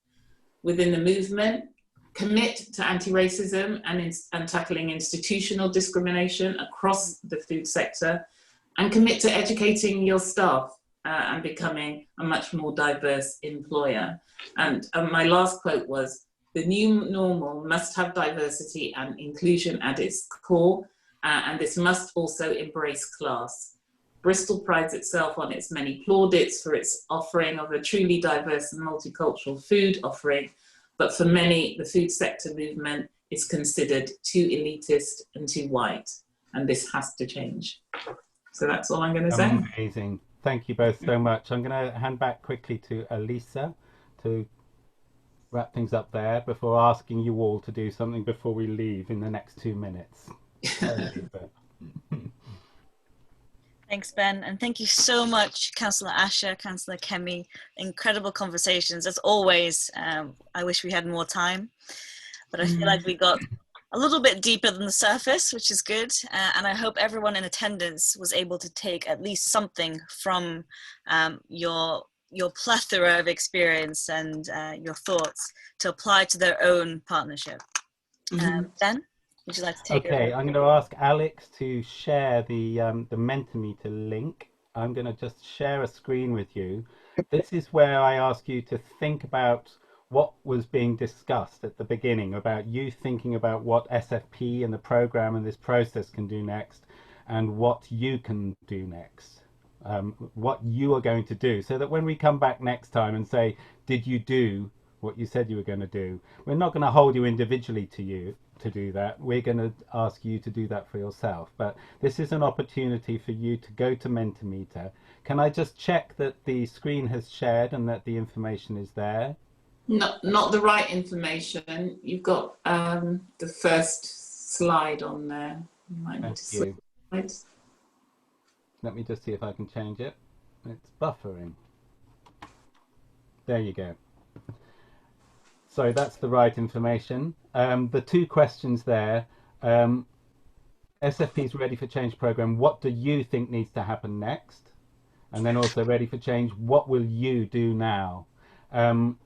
within the movement. Commit to anti-racism and tackling institutional discrimination across the food sector, and commit to educating your staff and becoming a much more diverse employer. And my last quote was, "The new normal must have diversity and inclusion at its core, and this must also embrace class." Bristol prides itself on its many plaudits for its offering of a truly diverse and multicultural food offering, but for many, the food sector movement is considered too elitist and too white, and this has to change. So that's all I'm going to say. Amazing. Thank you both so much. I'm going to hand back quickly to Elisa to wrap things up there before asking you all to do something before we leave in the next 2 minutes. Thanks, Ben, and thank you so much, Councillor Asha, Councillor Kemi. Incredible conversations, as always. I wish we had more time, but I feel like we got a little bit deeper than the surface, which is good. And I hope everyone in attendance was able to take at least something from your plethora of experience and your thoughts to apply to their own partnership. Ben? Would you like to take Okay, over? I'm going to ask Alex to share the Mentimeter link. I'm going to just share a screen with you. This is where I ask you to think about what was being discussed at the beginning, about you thinking about what SFP and the program and this process can do next, and what you can do next, what you are going to do, so that when we come back next time and say, did you do what you said you were going to do, we're not going to hold you individually to do that. We're going to ask you to do that for yourself. But this is an opportunity for you to go to Mentimeter. Can I just check that the screen has shared and that the information is there? Not the right information. You've got the first slide on there. You might need to switch slides. Let me just see if I can change it. It's buffering. There you go. So that's the right information. The two questions there, SFP's Ready for Change program, what do you think needs to happen next? And then also Ready for Change, what will you do now? You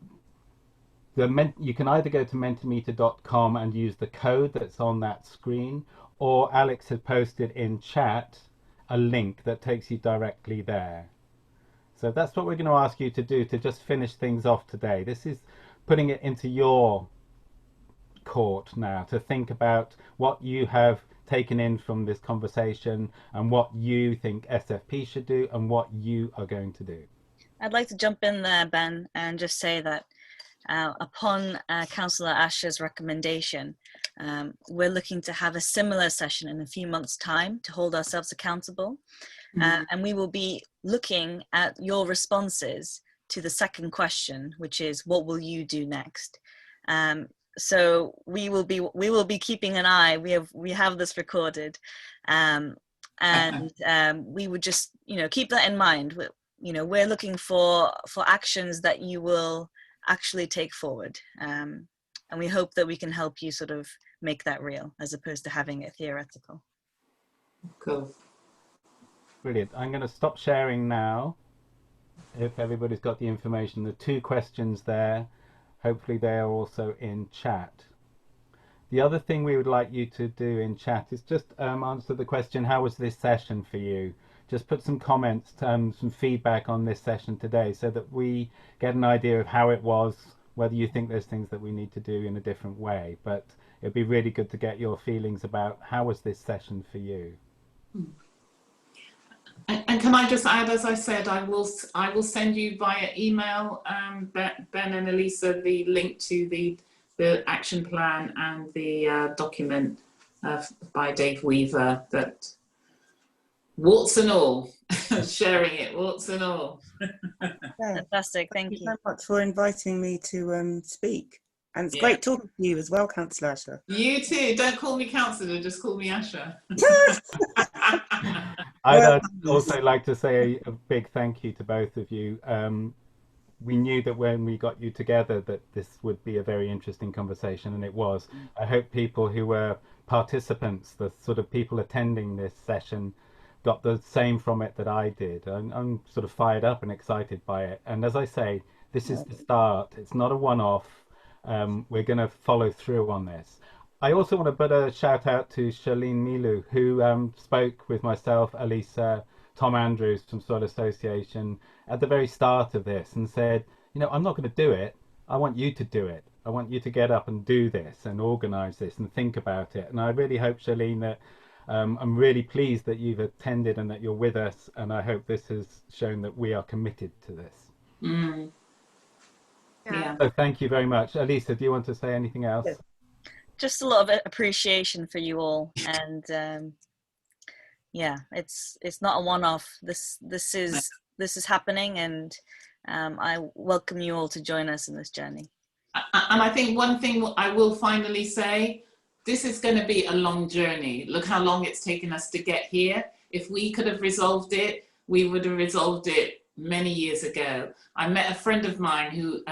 can either go to mentimeter.com and use the code that's on that screen, or Alex has posted in chat a link that takes you directly there. So that's what we're going to ask you to do to just finish things off today. This is putting it into your court now, to think about what you have taken in from this conversation and what you think SFP should do and what you are going to do. I'd like to jump in there, Ben, and just say that upon Councillor Asher's recommendation, we're looking to have a similar session in a few months' time to hold ourselves accountable. And we will be looking at your responses to the second question, which is, what will you do next? So we will be keeping an eye. We have this recorded, and we would just keep that in mind. We're looking for actions that you will actually take forward, and we hope that we can help you sort of make that real as opposed to having it theoretical. Cool. Brilliant. I'm going to stop sharing now. If everybody's got the information, the 2 questions there, hopefully they are also in chat. The other thing we would like you to do in chat is just answer the question, how was this session for you? Just put some comments, some feedback on this session today so that we get an idea of how it was, whether you think there's things that we need to do in a different way. But it'd be really good to get your feelings about how was this session for you. And can I just add, as I said, I will send you via email, Ben and Elisa, the link to the action plan and the document by Dave Weaver, that warts and all, sharing it, warts and all. Fantastic, thank you so much for inviting me to speak. And it's great talking to you as well, Councillor Asher. You too. Don't call me Councillor, just call me Asher. I'd also like to say a big thank you to both of you. We knew that when we got you together that this would be a very interesting conversation, and it was. I hope people who were participants, the sort of people attending this session, got the same from it that I did. I'm sort of fired up and excited by it. And as I say, this is the start. It's not a one-off. We're going to follow through on this. I also want to put a shout out to Charlene Milu, who spoke with myself, Elisa, Tom Andrews from Soil Association at the very start of this and said, I'm not going to do it. I want you to do it. I want you to get up and do this and organise this and think about it. And I really hope, Charlene, that I'm really pleased that you've attended and that you're with us. And I hope this has shown that we are committed to this. Mm. Yeah. So thank you very much. Elisa, do you want to say anything else? Yes. Just a lot of appreciation for you all, and yeah, it's not a one-off. This is happening, and I welcome you all to join us in this journey. And I think one thing I will finally say, this is going to be a long journey. Look how long it's taken us to get here. If we could have resolved it, we would have resolved it many years ago. I met a friend of mine who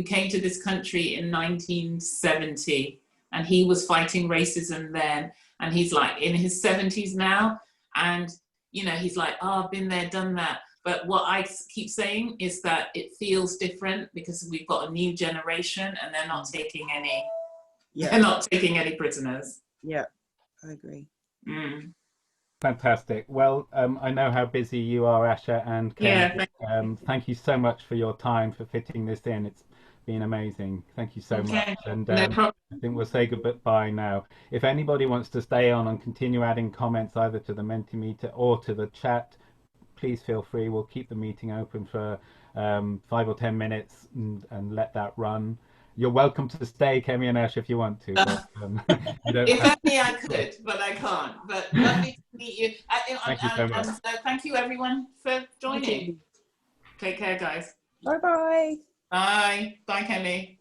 came to this country in 1970, and he was fighting racism then, and he's like in his 70s now, and he's like, I've been there, done that. But what I keep saying is that it feels different because we've got a new generation, and they're not taking any. Yeah. They're not taking any prisoners. Yeah, I agree. Mm. Fantastic. Well, I know how busy you are, Asher, and Ken. Yeah, thank you so much for your time, for fitting this in. It's been amazing. Thank you so much. And I think we'll say goodbye now. If anybody wants to stay on and continue adding comments either to the Mentimeter or to the chat, please feel free. We'll keep the meeting open for 5 or 10 minutes and let that run. You're welcome to stay, Kemi and Ash, if you want to. But, if only I could, but I can't. But lovely to meet you. Thank you so much. Thank you, everyone, for joining. Take care, guys. Bye-bye. Bye. Bye, Kemi.